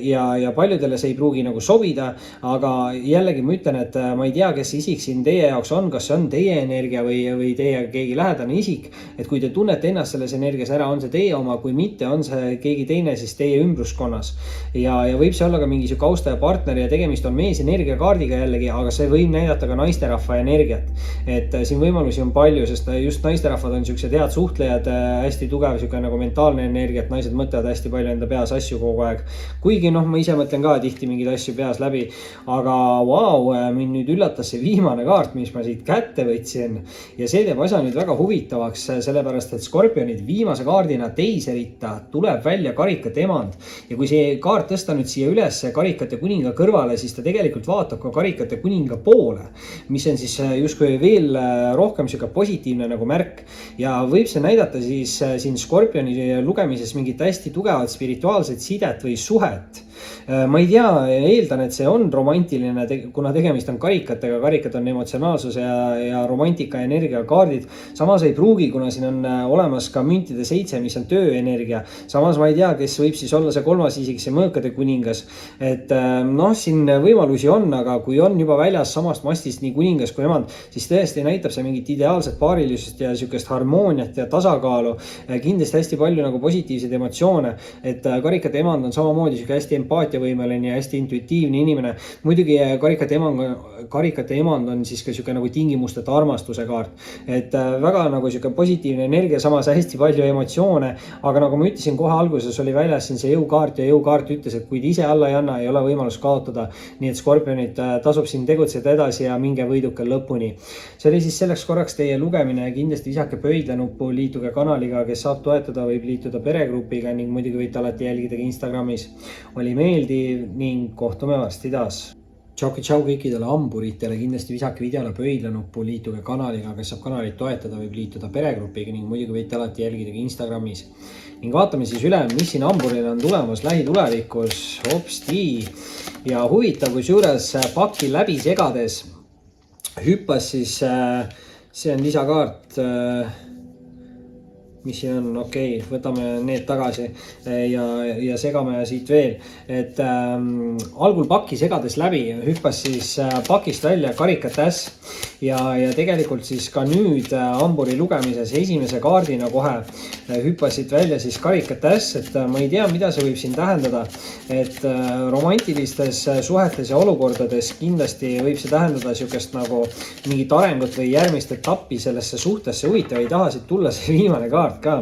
ja paljudele see ei pruugi nagu sobida, aga jällegi ma ütlen, et ma ei tea, kes see isik siin teie jaoks on, kas see on teie energia või teie keegi lähedane isik, et kui te tunnete ennast selles energias ära, on see teie oma, kui mitte, on see keegi teine siis teie ümbruskonnas. ja võib see olla ka mingi sihuke austaja partner ja tegemist on mees energiakaardiga jällegi, aga see võib näidata ka naisterahva energiat. et siin võimalusi on palju, sest just naisterahvad on siuksed head suhtlejad, hästi tugev sihuke nagu mentaalne energia, et naised mõtlevad hästi palju enda peas asju kogu aeg. kuigi noh, ma ise mõtlen ka tihti mingeid asju peas läbi, aga vau, mind nüüd üllatas see viimane kaart, mis ma siit kätte võtsin ja see teeb asja nüüd väga huvitavaks, sellepärast et skorpionid viimase kaardina teise ritta tuleb välja karikate emand ja kui see kaart tõsta nüüd siia üles karikate kuninga kõrvale, siis ta tegelikult vaatab ka karikate kuninga poole, mis on siis justkui veel rohkem sihuke positiivne nagu märk ja võib see näidata siis siin skorpioni lugemises mingit hästi tugevat spirituaalset sidet või suhet. Ma ei tea, eeldan, et see on romantiline, kuna tegemist on karikatega, karikad on emotsionaalsuse ja romantika energia kaardid. Samas ei pruugi, kuna siin on olemas ka müntide 7, mis on tööenergia. Samas ma ei tea, kes võib siis olla see kolmas isik, see mõõkade kuningas. Et noh, siin võimalusi on, aga kui on juba väljas samast mastist nii kuningas kui emand, siis tõesti näitab see mingit ideaalset paarilisust ja sükest harmooniat ja tasakaalu. Kindlasti hästi palju nagu positiivseid emotsioone, et karikate emand on samamoodi süke hästi empaatiavõimeline ja hästi intuitiivne inimene. Muidugi karikate emand on siis ka sihuke nagu tingimusteta armastuse kaart. Et väga nagu sihuke positiivne energia, samas hästi palju emotsioone. Aga nagu ma ütlesin, kohe alguses oli väljas siin see jõukaart ja jõukaart ütles, et kui te ise alla ei anna, ei ole võimalus kaotada. Nii et skorpionid tasub siin tegutseda edasi ja minge võiduka lõpuni. See oli siis selleks korraks teie lugemine. Kindlasti visake pöidlanuppu, liituge kanaliga, kes saab toetada, võib liituda peregrupiga ning muidugi võite alati jälgida Instagramis. Oli meeldiv ning kohtume varsti taas. Tšau kõikidele hamburitele, kindlasti visake videole pöidlanuppu, liituge kanaliga, kes saab kanalit toetada, võib liituda peregrupiga ning muidugi võite alati jälgida Instagramis. Ning vaatame siis üle, mis siin hamburile on tulemas lähitulevikus. Hopsti! Ja huvitav, kus juures paki läbi segades hüppas siis, see on lisakaart, mis siin on, okei, võtame need tagasi ja segame siit veel, et algul paki segades läbi hüppas siis pakist välja karikate äss ja tegelikult siis ka nüüd hamburi lugemises esimese kaardina kohe hüppasid välja siis karikate äss, et ma ei tea, mida see võib siin tähendada, et romantilistes suhetes ja olukordades kindlasti võib see tähendada sihukest nagu mingit arengut või järgmist etappi sellesse suhtesse. Huvitav, ei taha siit tulla see viimane kaart ka.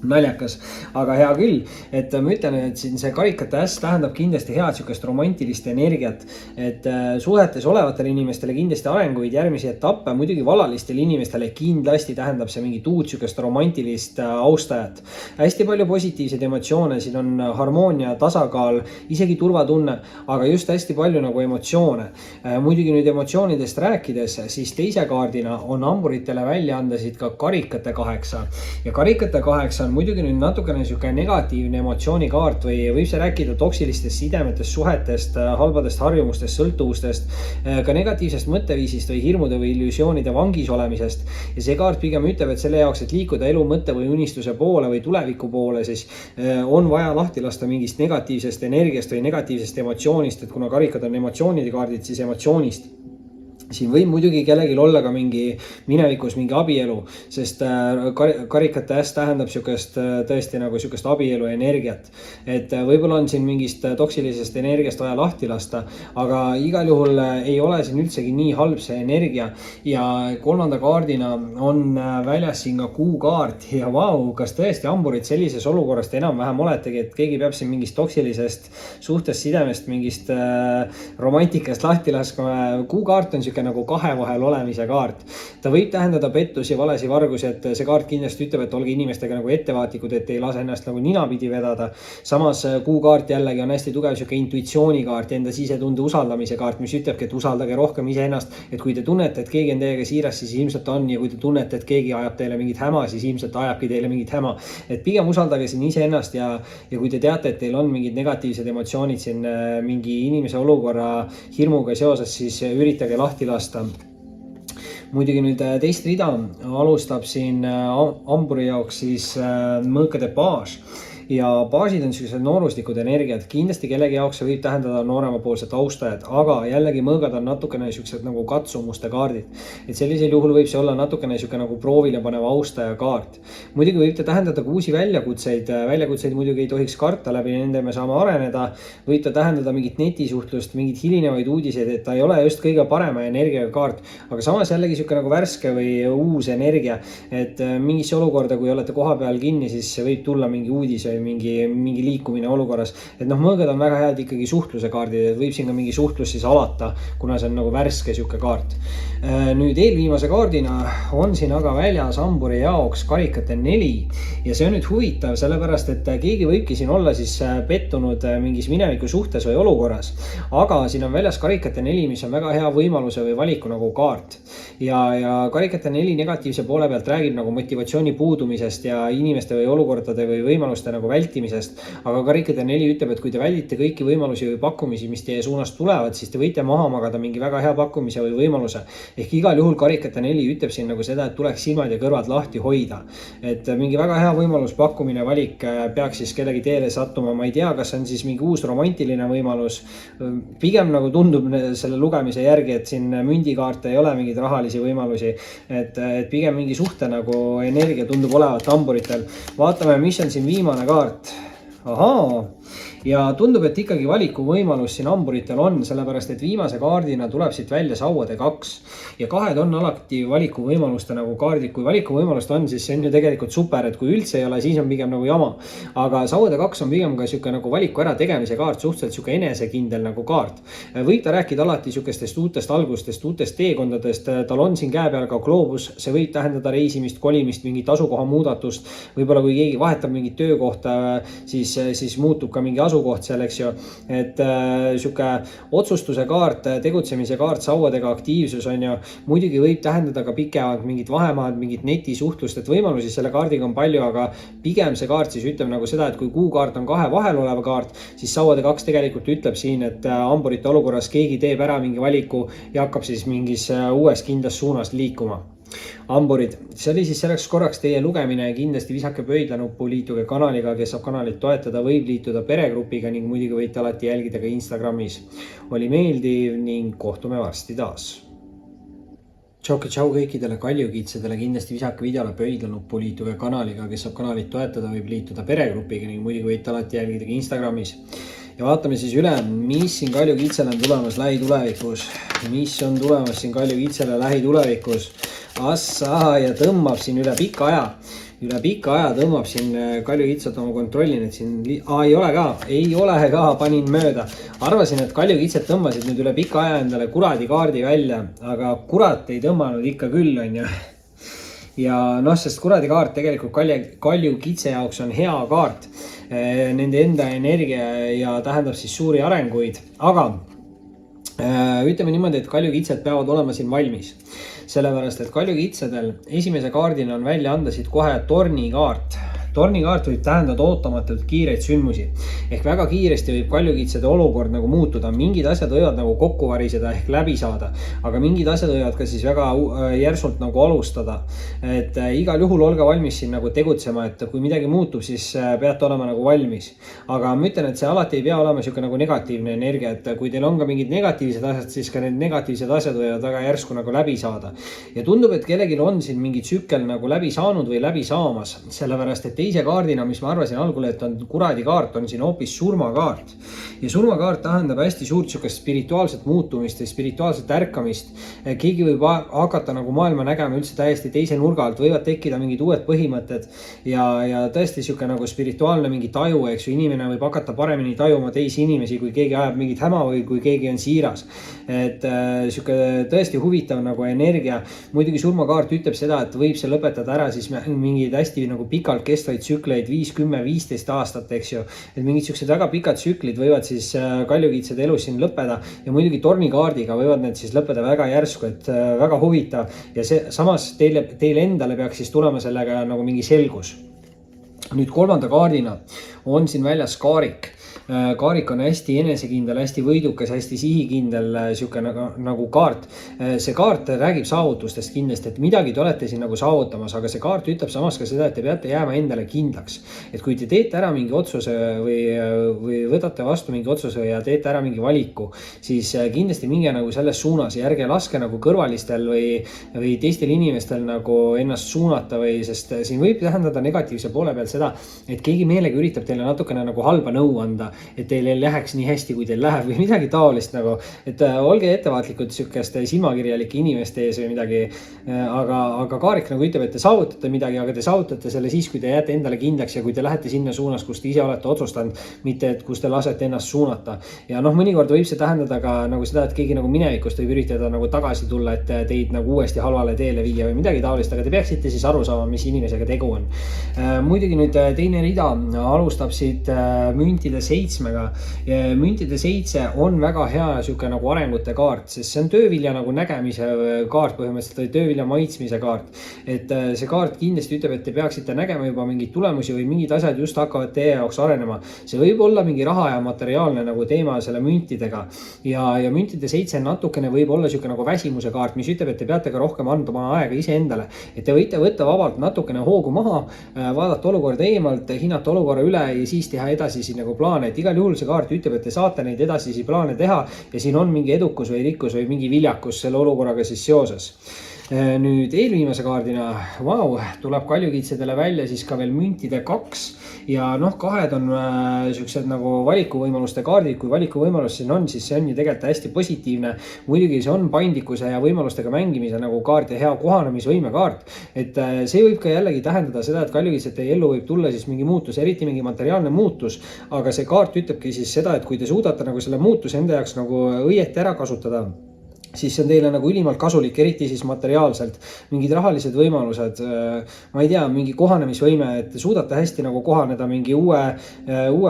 Naljakas, aga hea küll, et ma ütlen, et siin see karikate äss tähendab kindlasti head sihukest romantilist energiat, et suhetes olevatele inimestele kindlasti arenguid, järgmisi etappe, muidugi vallalistele inimestele kindlasti tähendab see mingit uut sihukest romantilist austajat. Hästi palju positiivseid emotsioone, siin on harmoonia, tasakaal, isegi turvatunne, aga just hästi palju nagu emotsioone. Muidugi nüüd emotsioonidest rääkides, siis teise kaardina on hamburitele välja andasid ka karikate 8 ja karikate 8 on muidugi nüüd natukene sihuke negatiivne emotsioonikaart või võib see rääkida toksilistest sidemetest, suhetest, halbadest harjumustest, sõltuvustest, ka negatiivsest mõtteviisist või hirmude või illusioonide vangis olemisest. Ja see kaart pigem ütleb, et selle jaoks, et liikuda elu mõtte või unistuse poole või tuleviku poole, siis on vaja lahti lasta mingist negatiivsest energiast või negatiivsest emotsioonist, et kuna karikad on emotsioonide kaardid, siis emotsioonist. Siin võib muidugi kellelgi olla ka mingi minevikus mingi abielu, sest karikate äss tähendab sihukest tõesti nagu sihukest abielu energiat. Et võib-olla on siin mingist toksilisest energiast vaja lahti lasta, aga igal juhul ei ole siin üldsegi nii halb see energia. Ja kolmanda kaardina on väljas siin ka kuukaart ja vau, kas tõesti hamburid sellises olukorrast enam-vähem oletegi, et keegi peab siin mingist toksilisest suhtest sidemest, mingist romantikast lahti laskma. Kuukaart on sihuke nagu kahe vahel olemise kaart. ta võib tähendada pettusi, valesid, vargusi, et see kaart kindlasti ütleb, et olge inimestega nagu ettevaatlikud, et ei lase ennast nagu ninapidi vedada. samas kuukaart jällegi on hästi tugev sihuke intuitsioonikaart, enda sisetunde usaldamise kaart, mis ütlebki, et usaldage rohkem iseennast, et kui te tunnete, et keegi on teiega siiras, siis ilmselt on, ja kui te tunnete, et keegi ajab teile mingit häma, siis ilmselt ajabki teile mingit häma. Et pigem usaldage siin iseennast ja kui te teate, et teil on mingid negatiivsed emotsioonid siin mingi inimese olukorra hirmuga seoses, siis üritage lahti lasta. Muidugi nüüd teist rida alustab siin hamburi jaoks siis mõõkade baas. Ja baasid on sellised nooruslikud energiad, kindlasti kellegi jaoks see võib tähendada nooremapoolset austajat, aga jällegi mõõgad on natukene siuksed nagu katsumuste kaardid. Et sellisel juhul võib see olla natukene siuke nagu proovile panev austaja kaart. Muidugi võib ta tähendada ka uusi väljakutseid muidugi ei tohiks karta, läbi nende me saame areneda. Võib ta tähendada mingit netisuhtlust, mingit hilinevaid uudiseid, et ta ei ole just kõige parema energiaga kaart, aga samas jällegi siuke nagu värske või uus energia, et mingisse olukorda, kui olete koha peal kinni, siis võib tulla mingi uudis mingi liikumine olukorras, et noh, mõõgad on väga head ikkagi suhtluse kaardid, et võib siin ka mingi suhtlus siis alata, kuna see on nagu värske sihuke kaart. Nüüd eelviimase kaardina on siin aga väljas hamburi jaoks karikate 4 ja see on nüüd huvitav, sellepärast et keegi võibki siin olla siis pettunud mingis mineviku suhtes või olukorras, aga siin on väljas karikate 4, mis on väga hea võimaluse või valiku nagu kaart ja karikate 4 negatiivse poole pealt räägib nagu motivatsiooni puudumisest ja inimeste või olukordade või võimaluste nagu vältimisest, aga karikate 4 ütleb, et kui te väldite kõiki võimalusi või pakkumisi, mis teie suunast tulevad, siis te võite maha magada mingi väga hea pakkumise või võimaluse. Ehk igal juhul karikate 4 ütleb siin nagu seda, et tuleks silmad ja kõrvad lahti hoida. Et mingi väga hea võimalus, pakkumine, valik peaks siis kellegi teele sattuma. Ma ei tea, kas on siis mingi uus romantiline võimalus. Pigem nagu tundub selle lugemise järgi, et siin mündikaarte ei ole mingid rahalisi võimalusi, et pigem mingi suhte nagu energia tundub olevat hamburitel. Vaatame, mis on siin viimane kaart. Ahaa, ja tundub, et ikkagi valikuvõimalus siin hamburitel on, sellepärast et viimase kaardina tuleb siit välja sauade 2 ja 2 on alati valikuvõimaluste nagu kaardid. Kui valikuvõimalust on, siis see on ju tegelikult super, et kui üldse ei ole, siis on pigem nagu jama, aga sauade 2 on pigem ka siuke nagu valiku ära tegemise kaart, suhteliselt siuke enesekindel nagu kaart. Võib ta rääkida alati siukestest uutest algustest, uutest teekondadest, tal on siin käe peal ka gloobus, see võib tähendada reisimist, kolimist, mingit asukoha muudatust, võib-olla kui keegi vahetab mingit töökohta, siis muutub ka mingi asukoht seal, eks ju, et sihuke otsustuse kaart, tegutsemise kaart, sauadega aktiivsus on ju, muidugi võib tähendada ka pikemalt mingit vahemaad, mingit netisuhtlust, et võimalusi selle kaardiga on palju, aga pigem see kaart siis ütleb nagu seda, et kui kuukaart on 2 vahel oleva kaart, siis sauade 2 tegelikult ütleb siin, et hamburite olukorras keegi teeb ära mingi valiku ja hakkab siis mingis uues kindlas suunas liikuma. Hamburid, see oli siis selleks korraks teie lugemine ja kindlasti visake pöidla nuppu, liituge kanaliga, kes saab kanalit toetada, võib liituda peregrupiga ning muidugi võite alati jälgida ka Instagramis. Oli meeldiv ning kohtume varsti taas. Tšau kõikidele kaljukitsedele, kindlasti visake videole pöidla nuppu, liituge kanaliga, kes saab kanalit toetada, võib liituda peregrupiga ning muidugi võite alati jälgida ka Instagramis. Ja vaatame siis üle, mis siin kaljukitsele on tulemas lähitulevikus. Mis on tulemas siin kaljukitsele lähitulevikus? Assa ja tõmbab siin üle pika aja tõmbab siin kaljukitsed oma kontrollin, et siin ei ole ka, panin mööda. Arvasin, et kaljukitsed tõmbasid nüüd üle pika aja endale kuradi kaardi välja, aga kurat ei tõmmanud ikka küll, on ju. Ja noh, sest kuradi kaart tegelikult kaljukitse jaoks on hea kaart, nende enda energia ja tähendab siis suuri arenguid, aga ütleme niimoodi, et kaljukitsed peavad olema siin valmis. Sellepärast, et kaljukitsedel esimese kaardina on välja anda siit kohe tornikaart. Tornikaart võib tähendada ootamatult kiireid sündmusi. Ehk väga kiiresti võib kaljukitsede olukord nagu muutuda. Mingid asjad võivad nagu kokku variseda ehk läbi saada, aga mingid asjad võivad ka siis väga järsult nagu alustada. Et igal juhul olge valmis siin nagu tegutsema, et kui midagi muutub, siis peate olema nagu valmis. Aga ma ütlen, et see alati ei pea olema siuke nagu negatiivne energia, et kui teil on ka mingid negatiivsed asjad, siis ka need negatiivsed asjad võivad väga järsku nagu läbi saada. Ja tundub, et kellelgi on siin mingi tsükkel nagu läbi saanud või läbi saamas, sellepärast et teise kaardina, mis ma arvasin algul, et on kuradi kaart, on siin hoopis surmakaart. Ja surmakaart tähendab hästi suurt sihukest spirituaalset muutumist ja spirituaalset ärkamist. Keegi võib hakata nagu maailma nägema üldse täiesti teise nurga alt, võivad tekkida mingid uued põhimõtted ja tõesti sihuke nagu spirituaalne mingi taju, eks ju, inimene võib hakata paremini tajuma teisi inimesi, kui keegi ajab mingit häma või kui keegi on siiras. Et sihuke tõesti huvitav nagu energia. Muidugi surmakaart ütleb seda, et võib see lõpetada ära siis mingid hästi nagu pikalt kestvaid tsükleid, 5, 10, 15 aastat, eks ju. Et mingid siuksed väga pikad tsüklid võivad siis kaljukitsede elus siin lõppeda ja muidugi tornikaardiga võivad need siis lõppeda väga järsku, et väga huvitav ja see samas teile endale peaks siis tulema sellega nagu mingi selgus. Nüüd kolmanda kaardina on siin väljas Kaarik. Kaarik on hästi enesekindel, hästi võidukas, hästi sihikindel sihuke nagu kaart. See kaart räägib saavutustest kindlasti, et midagi te olete siin nagu saavutamas, aga see kaart ütleb samas ka seda, et te peate jääma endale kindlaks. Et kui te teete ära mingi otsuse või võtate vastu mingi otsuse ja teete ära mingi valiku, siis kindlasti minge nagu selles suunas ja ärge laske nagu kõrvalistel või teistel inimestel nagu ennast suunata sest siin võib tähendada negatiivse poole peal seda, et keegi meelega üritab teile natukene nagu halba nõu anda, et teil ei läheks nii hästi, kui teil läheb või midagi taolist nagu, et olge ettevaatlikud sihukeste silmakirjalike inimeste ees või midagi. Aga Kaarik nagu ütleb, et te saavutate midagi, aga te saavutate selle siis, kui te jääte endale kindlaks ja kui te lähete sinna suunas, kus te ise olete otsustanud, mitte et kus te lasete ennast suunata. Ja mõnikord võib see tähendada ka nagu seda, et keegi nagu minevikust võib üritada nagu tagasi tulla, et teid nagu uuesti halvale teele viia või midagi taolist, aga te peaksite siis aru saama, mis inimesega tegu on. Muidugi nüüd teine rida alustab siit müntide 7-ga. Müntide 7 on väga hea sihuke nagu arengute kaart, sest see on töövilja nagu nägemise kaart põhimõtteliselt või töövilja maitsmise kaart. Et see kaart kindlasti ütleb, et te peaksite nägema juba mingeid tulemusi või mingid asjad just hakkavad teie jaoks arenema. See võib olla mingi raha ja materiaalne nagu teema selle müntidega. Ja müntide 7 natukene võib olla sihuke nagu väsimuse kaart, mis ütleb, et te peate ka rohkem andma aega iseendale. Et te võite võtta vabalt natukene hoogu maha, vaadata olukorda eemalt, hinnata olukorra üle ja siis teha edasisi nagu plaane. Et igal juhul see kaart ütleb, et te saate neid edasisi plaane teha ja siin on mingi edukus või rikkus või mingi viljakus selle olukorraga siis seoses. Nüüd eelviimase kaardina, tuleb kaljukitsedele välja siis ka veel müntide 2 ja kahed on siuksed nagu valikuvõimaluste kaardid. Kui valikuvõimalus siin on, siis see on ju tegelikult hästi positiivne. Muidugi see on paindlikkuse ja võimalustega mängimise nagu kaart ja hea kohanemisvõime kaart. Et see võib ka jällegi tähendada seda, et kaljukitsete ellu võib tulla siis mingi muutus, eriti mingi materiaalne muutus, aga see kaart ütlebki siis seda, et kui te suudate nagu selle muutuse enda jaoks nagu õieti ära kasutada, siis see on teile nagu ülimalt kasulik, eriti siis materiaalselt. Mingid rahalised võimalused, ma ei tea, mingi kohanemisvõime, et te suudate hästi nagu kohaneda mingi uue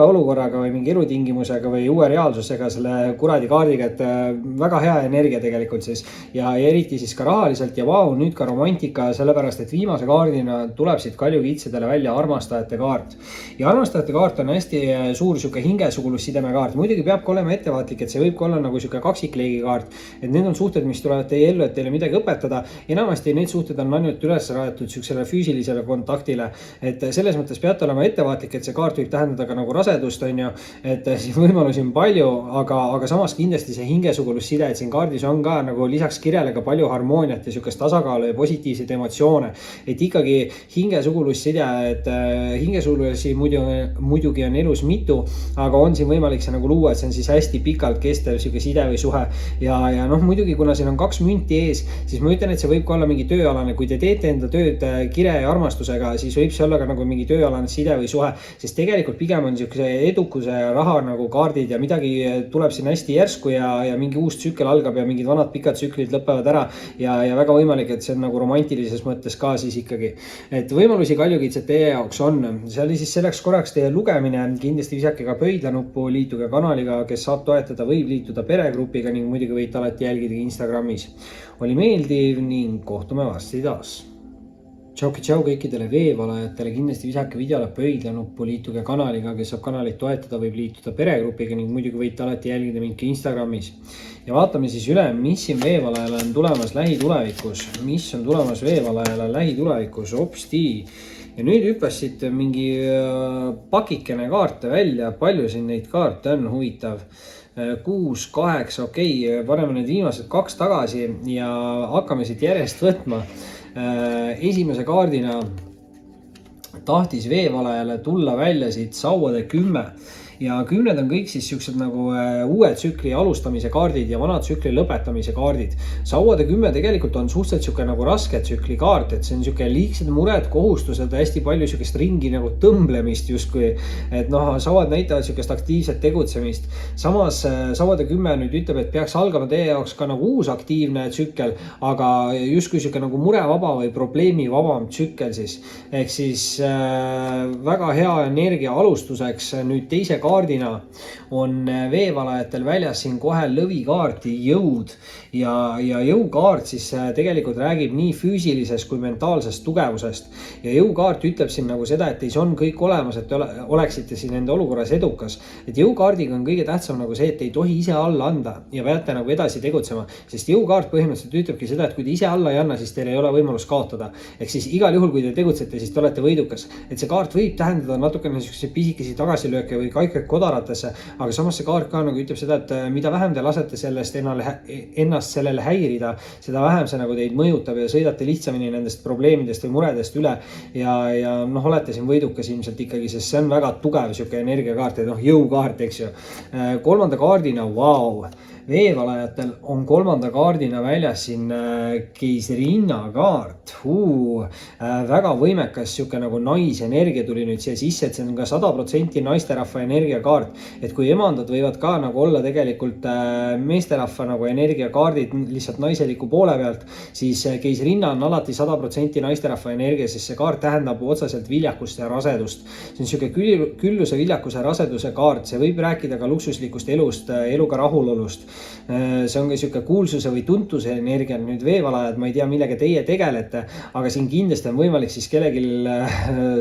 olukorraga või mingi elutingimusega või uue reaalsusega selle kuradi kaardiga, et väga hea energia tegelikult siis. Ja eriti siis ka rahaliselt ja nüüd ka romantika, sellepärast et viimase kaardina tuleb siit kaljukitsedele välja armastajate kaart. Ja armastajate kaart on hästi suur sihuke hingesugulus-sideme kaart. Muidugi peab olema ettevaatlik, et see võib olla nagu sihuke kaksikleegi kaart, et need on suhted, mis tulevad teie ellu, et teile midagi õpetada. Enamasti need suhted on ainult üles rajatud siuksele füüsilisele kontaktile. Et selles mõttes peate olema ettevaatlik, et see kaart võib tähendada ka nagu rasedust, on ju, et siin võimalusi on palju, aga samas kindlasti see hingesugulusside, et siin kaardis on ka nagu lisaks kirjale ka palju harmooniat ja siukest tasakaalu ja positiivseid emotsioone. Et ikkagi hingesugulusside, et hingesugulusi muidugi on elus mitu, aga on siin võimalik see nagu luua, et see on siis hästi pikalt kestev siuke side või suhe ja muidugi kuna siin on 2 münti ees, siis ma ütlen, et see võib ka olla mingi tööalane. Kui te teete enda tööd kire ja armastusega, siis võib see olla ka nagu mingi tööalane side või suhe, sest tegelikult pigem on siukse edukuse ja raha nagu kaardid ja midagi tuleb siin hästi järsku ja mingi uus tsükkel algab ja mingid vanad pikad tsüklid lõpevad ära ja väga võimalik, et see on nagu romantilises mõttes ka siis ikkagi. Et võimalusi kaljukitsed teie jaoks on. See oli siis selleks korraks teie lugemine. Kindlasti visake ka pöidlanuppu, liituge kanaliga, kes saab toetada, võib liituda peregrupiga ning muidugi võite alati jälgida Instagramis. Oli meeldiv ning kohtume varsti taas. Tšau kõikidele veevalajatele, kindlasti visake videole pöidlanuppu, liituge kanaliga, kes saab kanalit toetada, võib liituda peregrupiga ning muidugi võite alati jälgida mind ka Instagramis. Ja vaatame siis üle, mis siin veevalajale on tulemas lähitulevikus. Mis on tulemas veevalajale lähitulevikus? Hopsti! Ja nüüd hüppas siit mingi pakikene kaarte välja, palju siin neid kaarte on, huvitav. 6, 8, okei, paneme need viimased 2 tagasi ja hakkame siit järjest võtma. Esimese kaardina tahtis veevalajale tulla välja siit sauade 10 ja 10 on kõik siis siuksed nagu uue tsükli alustamise kaardid ja vana tsükli lõpetamise kaardid. Sauade 10 tegelikult on suhteliselt siuke nagu raske tsükli kaart, et see on siuke liigsed mured, kohustused, hästi palju siukest ringi nagu tõmblemist justkui, et noh, sauad näitavad siukest aktiivset tegutsemist. Samas sauade 10 nüüd ütleb, et peaks algama teie jaoks ka nagu uus aktiivne tsükkel, aga justkui siuke nagu murevaba või probleemivabam tsükkel siis. Ehk siis väga hea energia alustuseks nüüd teise kaardina on veevalajatel väljas siin kohe lõvikaarti jõud ja jõukaart siis tegelikult räägib nii füüsilisest kui mentaalsest tugevusest ja jõukaart ütleb siin nagu seda, et teis on kõik olemas, et te oleksite siin enda olukorras edukas. Et jõukaardiga on kõige tähtsam nagu see, et ei tohi ise alla anda ja peate nagu edasi tegutsema, sest jõukaart põhimõtteliselt ütlebki seda, et kui te ise alla ei anna, siis teil ei ole võimalus kaotada. Ehk siis igal juhul, kui te tegutsete, siis te olete võidukas. Et see kaart võib tähendada natukene niisuguseid pisikesi tagasilööke või kaikaid kodaratesse, aga samas see kaart ka nagu ütleb seda, et mida vähem te lasete sellest ennast sellele häirida, seda vähem see nagu teid mõjutab ja sõidate lihtsamini nendest probleemidest või muredest üle ja noh, olete siin võidukas ilmselt ikkagi, sest see on väga tugev siuke energiakaart ja noh, jõukaart, eks ju. Kolmanda kaardina, veevalajatel on kolmanda kaardina väljas siin keisrinna kaart. Väga võimekas siuke nagu naisenergia tuli nüüd siia sisse, et see on ka 100% naisterahva energiakaart. Et kui emandad võivad ka nagu olla tegelikult meesterahva nagu energiakaardid lihtsalt naiseliku poole pealt, siis keisrinna on alati 100% naisterahva energia, sest see kaart tähendab otseselt viljakust ja rasedust. See on siuke külluse, viljakuse, raseduse kaart. See võib rääkida ka luksuslikust elust, eluga rahulolust. See on ka siuke kuulsuse või tuntuse energia. Nüüd veevalajad, ma ei tea, millega teie tegelete, aga siin kindlasti on võimalik siis kellelgi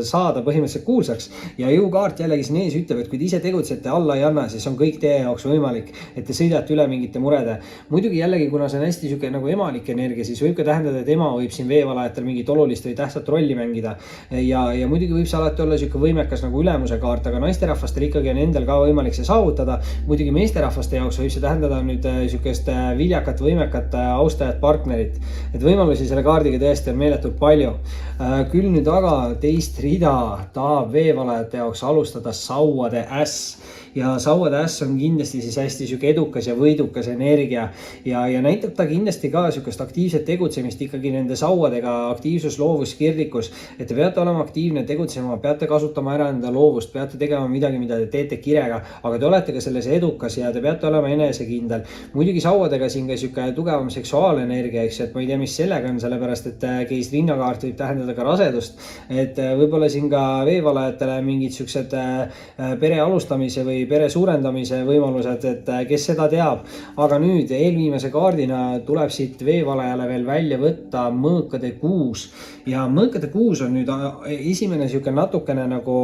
saada põhimõtteliselt kuulsaks. Ja jõukaart jällegi siin ees ütleb, et kui te ise tegutsete, alla ei anna, siis on kõik teie jaoks võimalik, et te sõidate üle mingite murede. Muidugi jällegi, kuna see on hästi siuke nagu emalik energia, siis võib ka tähendada, et ema võib siin veevalajatel mingit olulist või tähtsat rolli mängida. Ja muidugi võib see alati olla siuke võimekas nagu ülemuse kaart, aga naisterahvastel ikkagi on endal ka võimalik see saavutada. Muidugi meesterahvaste jaoks võib see tähendada nüüd siukest viljakat, võimekat, austajat, partnerit. Et võimalusi selle kaardiga tõesti on meeletult palju. Küll nüüd aga teist rida tahab veevalajate jaoks alustada sauade äss. Ja sauade äss on kindlasti siis hästi siuke edukas ja võidukas energia ja näitab ta kindlasti ka siukest aktiivset tegutsemist ikkagi nende sauadega, aktiivsus, loovus, kirglikus, et te peate olema aktiivne, tegutsema, peate kasutama ära enda loovust, peate tegema midagi, mida te teete kirega, aga te olete ka selles edukas ja te peate olema enesekindel. Muidugi sauadega siin ka siuke tugevam seksuaalenergia, eks, et ma ei tea, mis sellega on, sellepärast et keisrinnakaart võib tähendada ka rasedust, et võib-olla siin ka veevalajatele mingid siuksed pere alustamise või pere suurendamise võimalused, et kes seda teab. Aga nüüd eelviimase kaardina tuleb siit veevalajale veel välja võtta mõõkade 6 ja mõõkade 6 on nüüd esimene siuke natukene nagu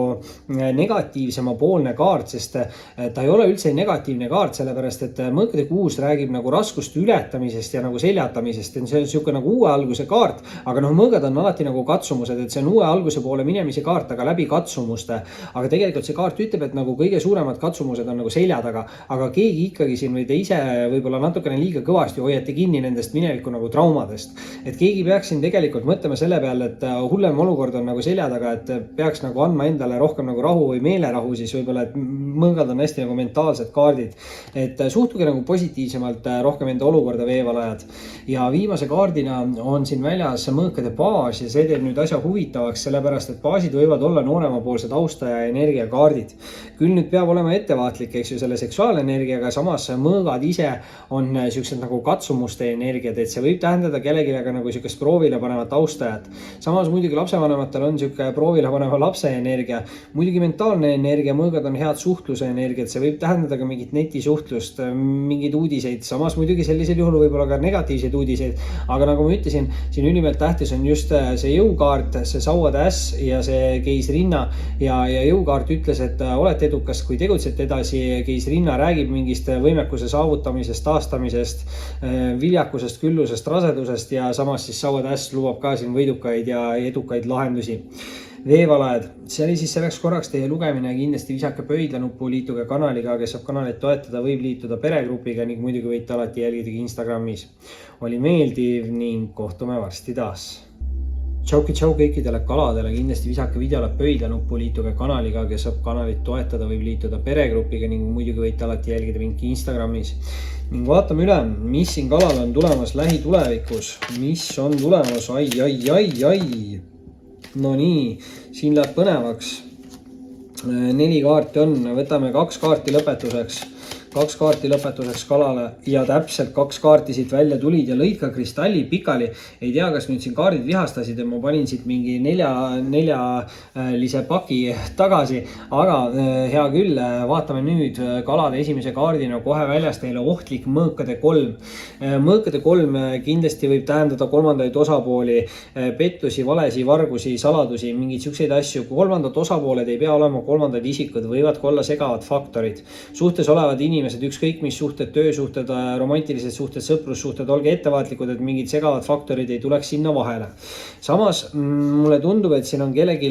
negatiivsema poolne kaart, sest ta ei ole üldse negatiivne kaart, sellepärast et mõõkade 6 räägib nagu raskuste ületamisest ja nagu seljatamisest. See on siuke nagu uue alguse kaart, aga noh, mõõgad on alati nagu katsumused, et see on uue alguse poole minemise kaart, aga läbi katsumuste. Aga tegelikult see kaart ütleb, et nagu kõige suuremad katsumused on nagu selja taga, aga keegi ikkagi siin või te ise võib-olla natukene liiga kõvasti hoiate kinni nendest mineviku nagu traumadest. Et keegi peaks siin tegelikult mõtlema selle peale, et hullem olukord on nagu selja taga, et peaks nagu andma endale rohkem nagu rahu või meelerahu, siis võib-olla, et mõõgad on hästi nagu mentaalsed kaardid. Et suhtuge nagu positiivsemalt rohkem enda olukorda veevalajad. Ja viimase kaardina on siin väljas mõõkade baas ja see teeb nüüd asja huvitavaks, sellepärast et baasid võivad olla nooremapoolsed austaja energiakaardid. Küll nüüd peab olema ettevaatlik, eks ju, selle seksuaalenergiaga, samas mõõgad ise on siuksed nagu katsumuste energiad, et see võib tähendada kellelegi nagu siukest proovile panevat austajat. Samas muidugi lapsevanematel on siuke proovile paneva lapse energia, muidugi mentaalne energia, mõõgad on head suhtluse energiat, see võib tähendada ka mingit netisuhtlust, mingeid uudiseid, samas muidugi sellisel juhul võib-olla ka negatiivseid uudiseid, aga nagu ma ütlesin, siin ülimalt tähtis on just see jõukaart, see sauade äss ja see keisrinna ja jõukaart ütles, et olete edukas, kui tegutsete edasi. Keisrinna räägib mingist võimekuse saavutamisest, taastamisest, viljakusest, küllusest, rasedusest ja samas siis sauade äss lubab ka siin võidukaid ja edukaid lahendusi. Veevalajad, see oli siis selleks korraks teie lugemine, kindlasti visake pöidlanuppu, liituge kanaliga, kes saab kanalit toetada, võib liituda peregrupiga ning muidugi võite alati jälgida Instagramis. Oli meeldiv ning kohtume varsti taas. Tšauki tšau kõikidele kaladele, kindlasti visake videole pöidla nuppu, liituge kanaliga, kes saab kanalit toetada, võib liituda peregrupiga ning muidugi võite alati jälgida mind Instagramis. Ning vaatame üle, mis siin kalal on tulemas lähitulevikus, mis on tulemas, ai. No nii, siin läheb põnevaks. 4 kaarti on, võtame 2 kaarti lõpetuseks. 2 kaarti lõpetuseks kalale ja täpselt 2 kaarti siit välja tulid ja lõid ka kristalli pikali. Ei tea, kas nüüd siin kaardid vihastasid ja ma panin siit mingi neljalise paki tagasi, aga hea küll, vaatame nüüd kalade esimese kaardina kohe väljast teile ohtlik mõõkade 3. Mõõkade 3 kindlasti võib tähendada kolmandaid osapooli, pettusi, valesi, vargusi, saladusi, mingeid siukseid asju. Kolmandad osapooled ei pea olema kolmandad isikud, võivad ka olla segavad faktorid. Suhtes olevad inimesed, ükskõik mis suhted, töösuhted, romantilised suhted, sõprussuhted, olge ettevaatlikud, et mingid segavad faktorid ei tuleks sinna vahele. Samas mulle tundub, et siin on kellelgi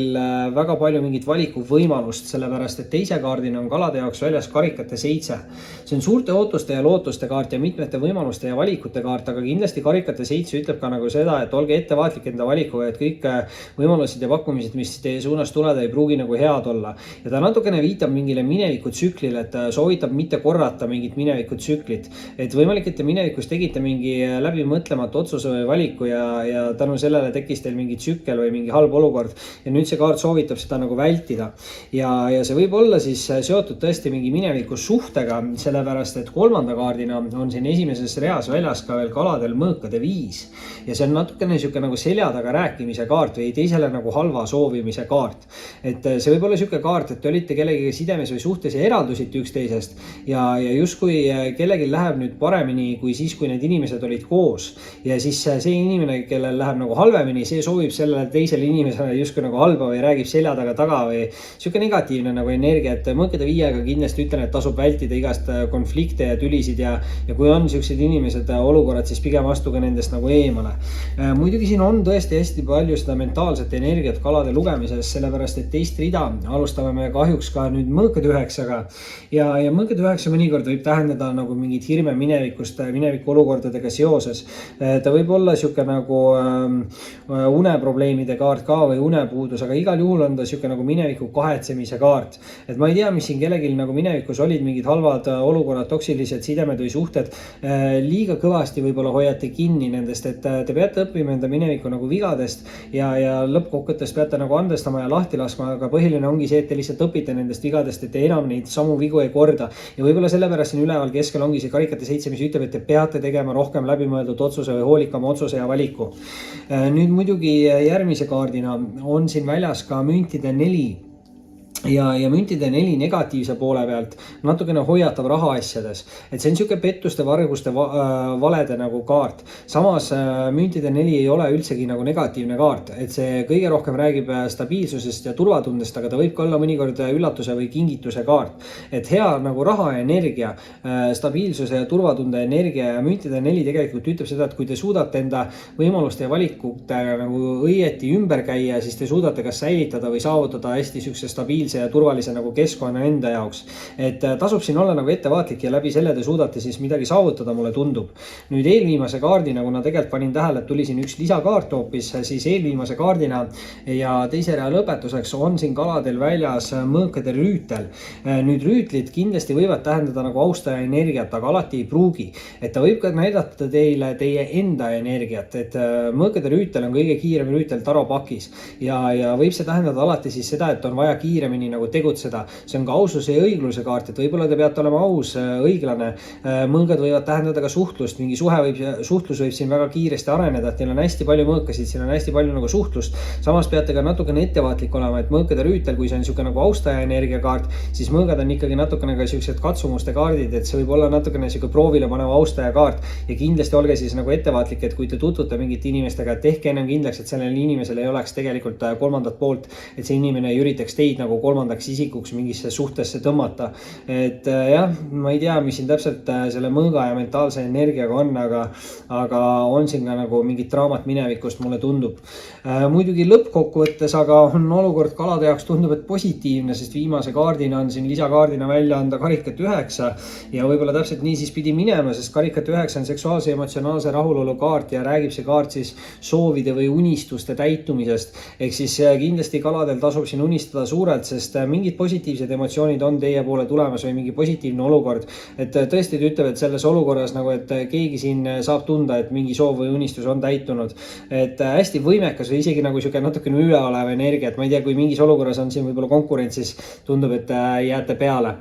väga palju mingit valikuvõimalust, sellepärast et teise kaardina on kalade jaoks väljas karikate 7. See on suurte ootuste ja lootuste kaart ja mitmete võimaluste ja valikute kaart, aga kindlasti karikate 7 ütleb ka nagu seda, et olge ettevaatlik enda valikuga, et kõik võimalused ja pakkumised, mis teie suunas tuleda, ei pruugi nagu head olla. Ja ta natukene viitab mingile minevikutsüklile, et soovitab mitte korrata mingit minevikutsüklit. Et võimalik, et te minevikus tegite mingi läbimõtlematu otsuse või valiku ja tänu sellele tekkis teil mingi tsükkel või mingi halb olukord. Ja nüüd see kaart soovitab seda nagu vältida. Ja see võib olla siis seotud tõesti mingi minevikus suhtega, sellepärast et 3. kaardina on siin esimeses reas väljas ka veel kaladel mõõkade 5. Ja see on natukene siuke nagu selja taga rääkimise kaart või teisele nagu halva soovimise kaart. Et see võib olla siuke kaart, et te olite kellegiga sidemes või suhtes ja eraldusite üksteisest ja justkui kellelgi läheb nüüd paremini kui siis, kui need inimesed olid koos. Ja siis see inimene, kellel läheb nagu halvemini, see soovib sellele teisele inimesele justkui nagu halba või räägib selja taga või siuke negatiivne nagu energia, et mõõkade 5-ga kindlasti ütlen, et tasub vältida igast konflikte ja tülisid ja kui on siuksed inimesed olukorrad, siis pigem astuge nendest nagu eemale. Muidugi siin on tõesti hästi palju seda mentaalset energiat kalade lugemises, sellepärast et teist rida alustame me kahjuks ka nüüd mõõkade 9-ga ja mõõkade 9 mõnikord võib tähendada nagu mingid hirme minevikust, mineviku olukordadega seoses. Ta võib olla siuke nagu uneprobleemide kaart ka või unepuudus, aga igal juhul on ta siuke nagu mineviku kahetsemise kaart. Et ma ei tea, mis siin kellelgi nagu minevikus olid mingid halvad olukorrad, toksilised sidemed või suhted. Liiga kõvasti võib-olla hoiate kinni nendest, et te peate õppima enda mineviku nagu vigadest ja lõppkokkuvõttes peate nagu andestama ja lahti laskma, aga põhiline ongi see, et te lihtsalt õpite nendest vigadest, et te enam neid samu vigu ei korda. Ja võib-olla sellepärast siin üleval keskel ongi see karikate 7, mis ütleb, et te peate tegema rohkem läbimõeldud otsuse või hoolikama otsuse ja valiku. Nüüd muidugi järgmise kaardina on siin väljas ka müntide 4. Ja müntide 4 negatiivse poole pealt natukene hoiatav rahaasjades. Et see on siuke pettuste, varguste, valede nagu kaart. Samas müntide 4 ei ole üldsegi nagu negatiivne kaart. Et see kõige rohkem räägib stabiilsusest ja turvatundest, aga ta võib ka olla mõnikord üllatuse või kingituse kaart. Et hea nagu raha ja energia, stabiilsuse ja turvatunde energia ja müntide 4 tegelikult ütleb seda, et kui te suudate enda võimaluste ja valikute nagu õieti ümber käia, siis te suudate kas säilitada või saavutada hästi siukse stabiilse ja turvalise nagu keskkonna enda jaoks. Et tasub siin olla nagu ettevaatlik ja läbi selle te suudate siis midagi saavutada, mulle tundub. Nüüd eelviimase kaardina, kuna tegelikult panin tähele, et tuli siin üks lisakaart hoopis, siis eelviimase kaardina ja teise rea lõpetuseks on siin kaladel väljas mõõkade rüütel. Nüüd rüütlid kindlasti võivad tähendada nagu austaja energiat, aga alati ei pruugi. Et ta võib ka näidata teile teie enda energiat, et mõõkade rüütel on kõige kiirem rüütel taropakis ja võib see tähendada alati siis seda, et on vaja kiiremini nagu tegutseda. See on ka aususe ja õigluse kaart, et võib-olla te peate olema aus, õiglane. Mõõgad võivad tähendada ka suhtlust, mingi suhtlus võib siin väga kiiresti areneda, et teil on hästi palju mõõkasid, siin on hästi palju nagu suhtlust. Samas peate ka natukene ettevaatlik olema, et mõõkade rüütel, kui see on siuke nagu austaja energiakaart, siis mõõgad on ikkagi natukene ka siuksed katsumuste kaardid, et see võib olla natukene siuke proovile paneva austaja kaart ja kindlasti olge siis nagu ettevaatlik, et kui te tutvute mingite inimestega, tehke ennem kindlaks, et sellel inimesel ei oleks tegelikult kolmandat poolt, et see inimene ei üritaks teid nagu kolmandaks isikuks mingisse suhtesse tõmmata. Et jah, ma ei tea, mis siin täpselt selle mõõga ja mentaalse energiaga on, aga on siin ka nagu mingit draamat minevikust, mulle tundub. Muidugi lõppkokkuvõttes aga on olukord kalade jaoks tundub, et positiivne, sest viimase kaardina on siin lisakaardina välja anda karikat 9 ja võib-olla täpselt nii siis pidi minema, sest karikat 9 on seksuaalse emotsionaalse rahulolu kaart ja räägib see kaart siis soovide või unistuste täitumisest. Ehk siis kindlasti kaladel tasub siin unistada suurelt, sest mingid positiivsed emotsioonid on teie poole tulemas või mingi positiivne olukord. Et tõesti ta ütleb, et selles olukorras nagu, et keegi siin saab tunda, et mingi soov või unistus on täitunud. Et hästi võimekas või isegi nagu siuke natukene üleolev energia, et ma ei tea, kui mingis olukorras on siin võib-olla konkurentsis, tundub, et jääte peale.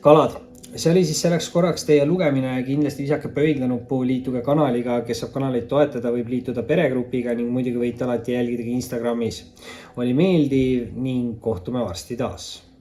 Kalad. See oli siis selleks korraks teie lugemine, kindlasti visake pöidlanuppu, liituge kanaliga, kes saab kanalit toetada, võib liituda peregrupiga ning muidugi võite alati jälgida Instagramis. Oli meeldiv ning kohtume varsti taas.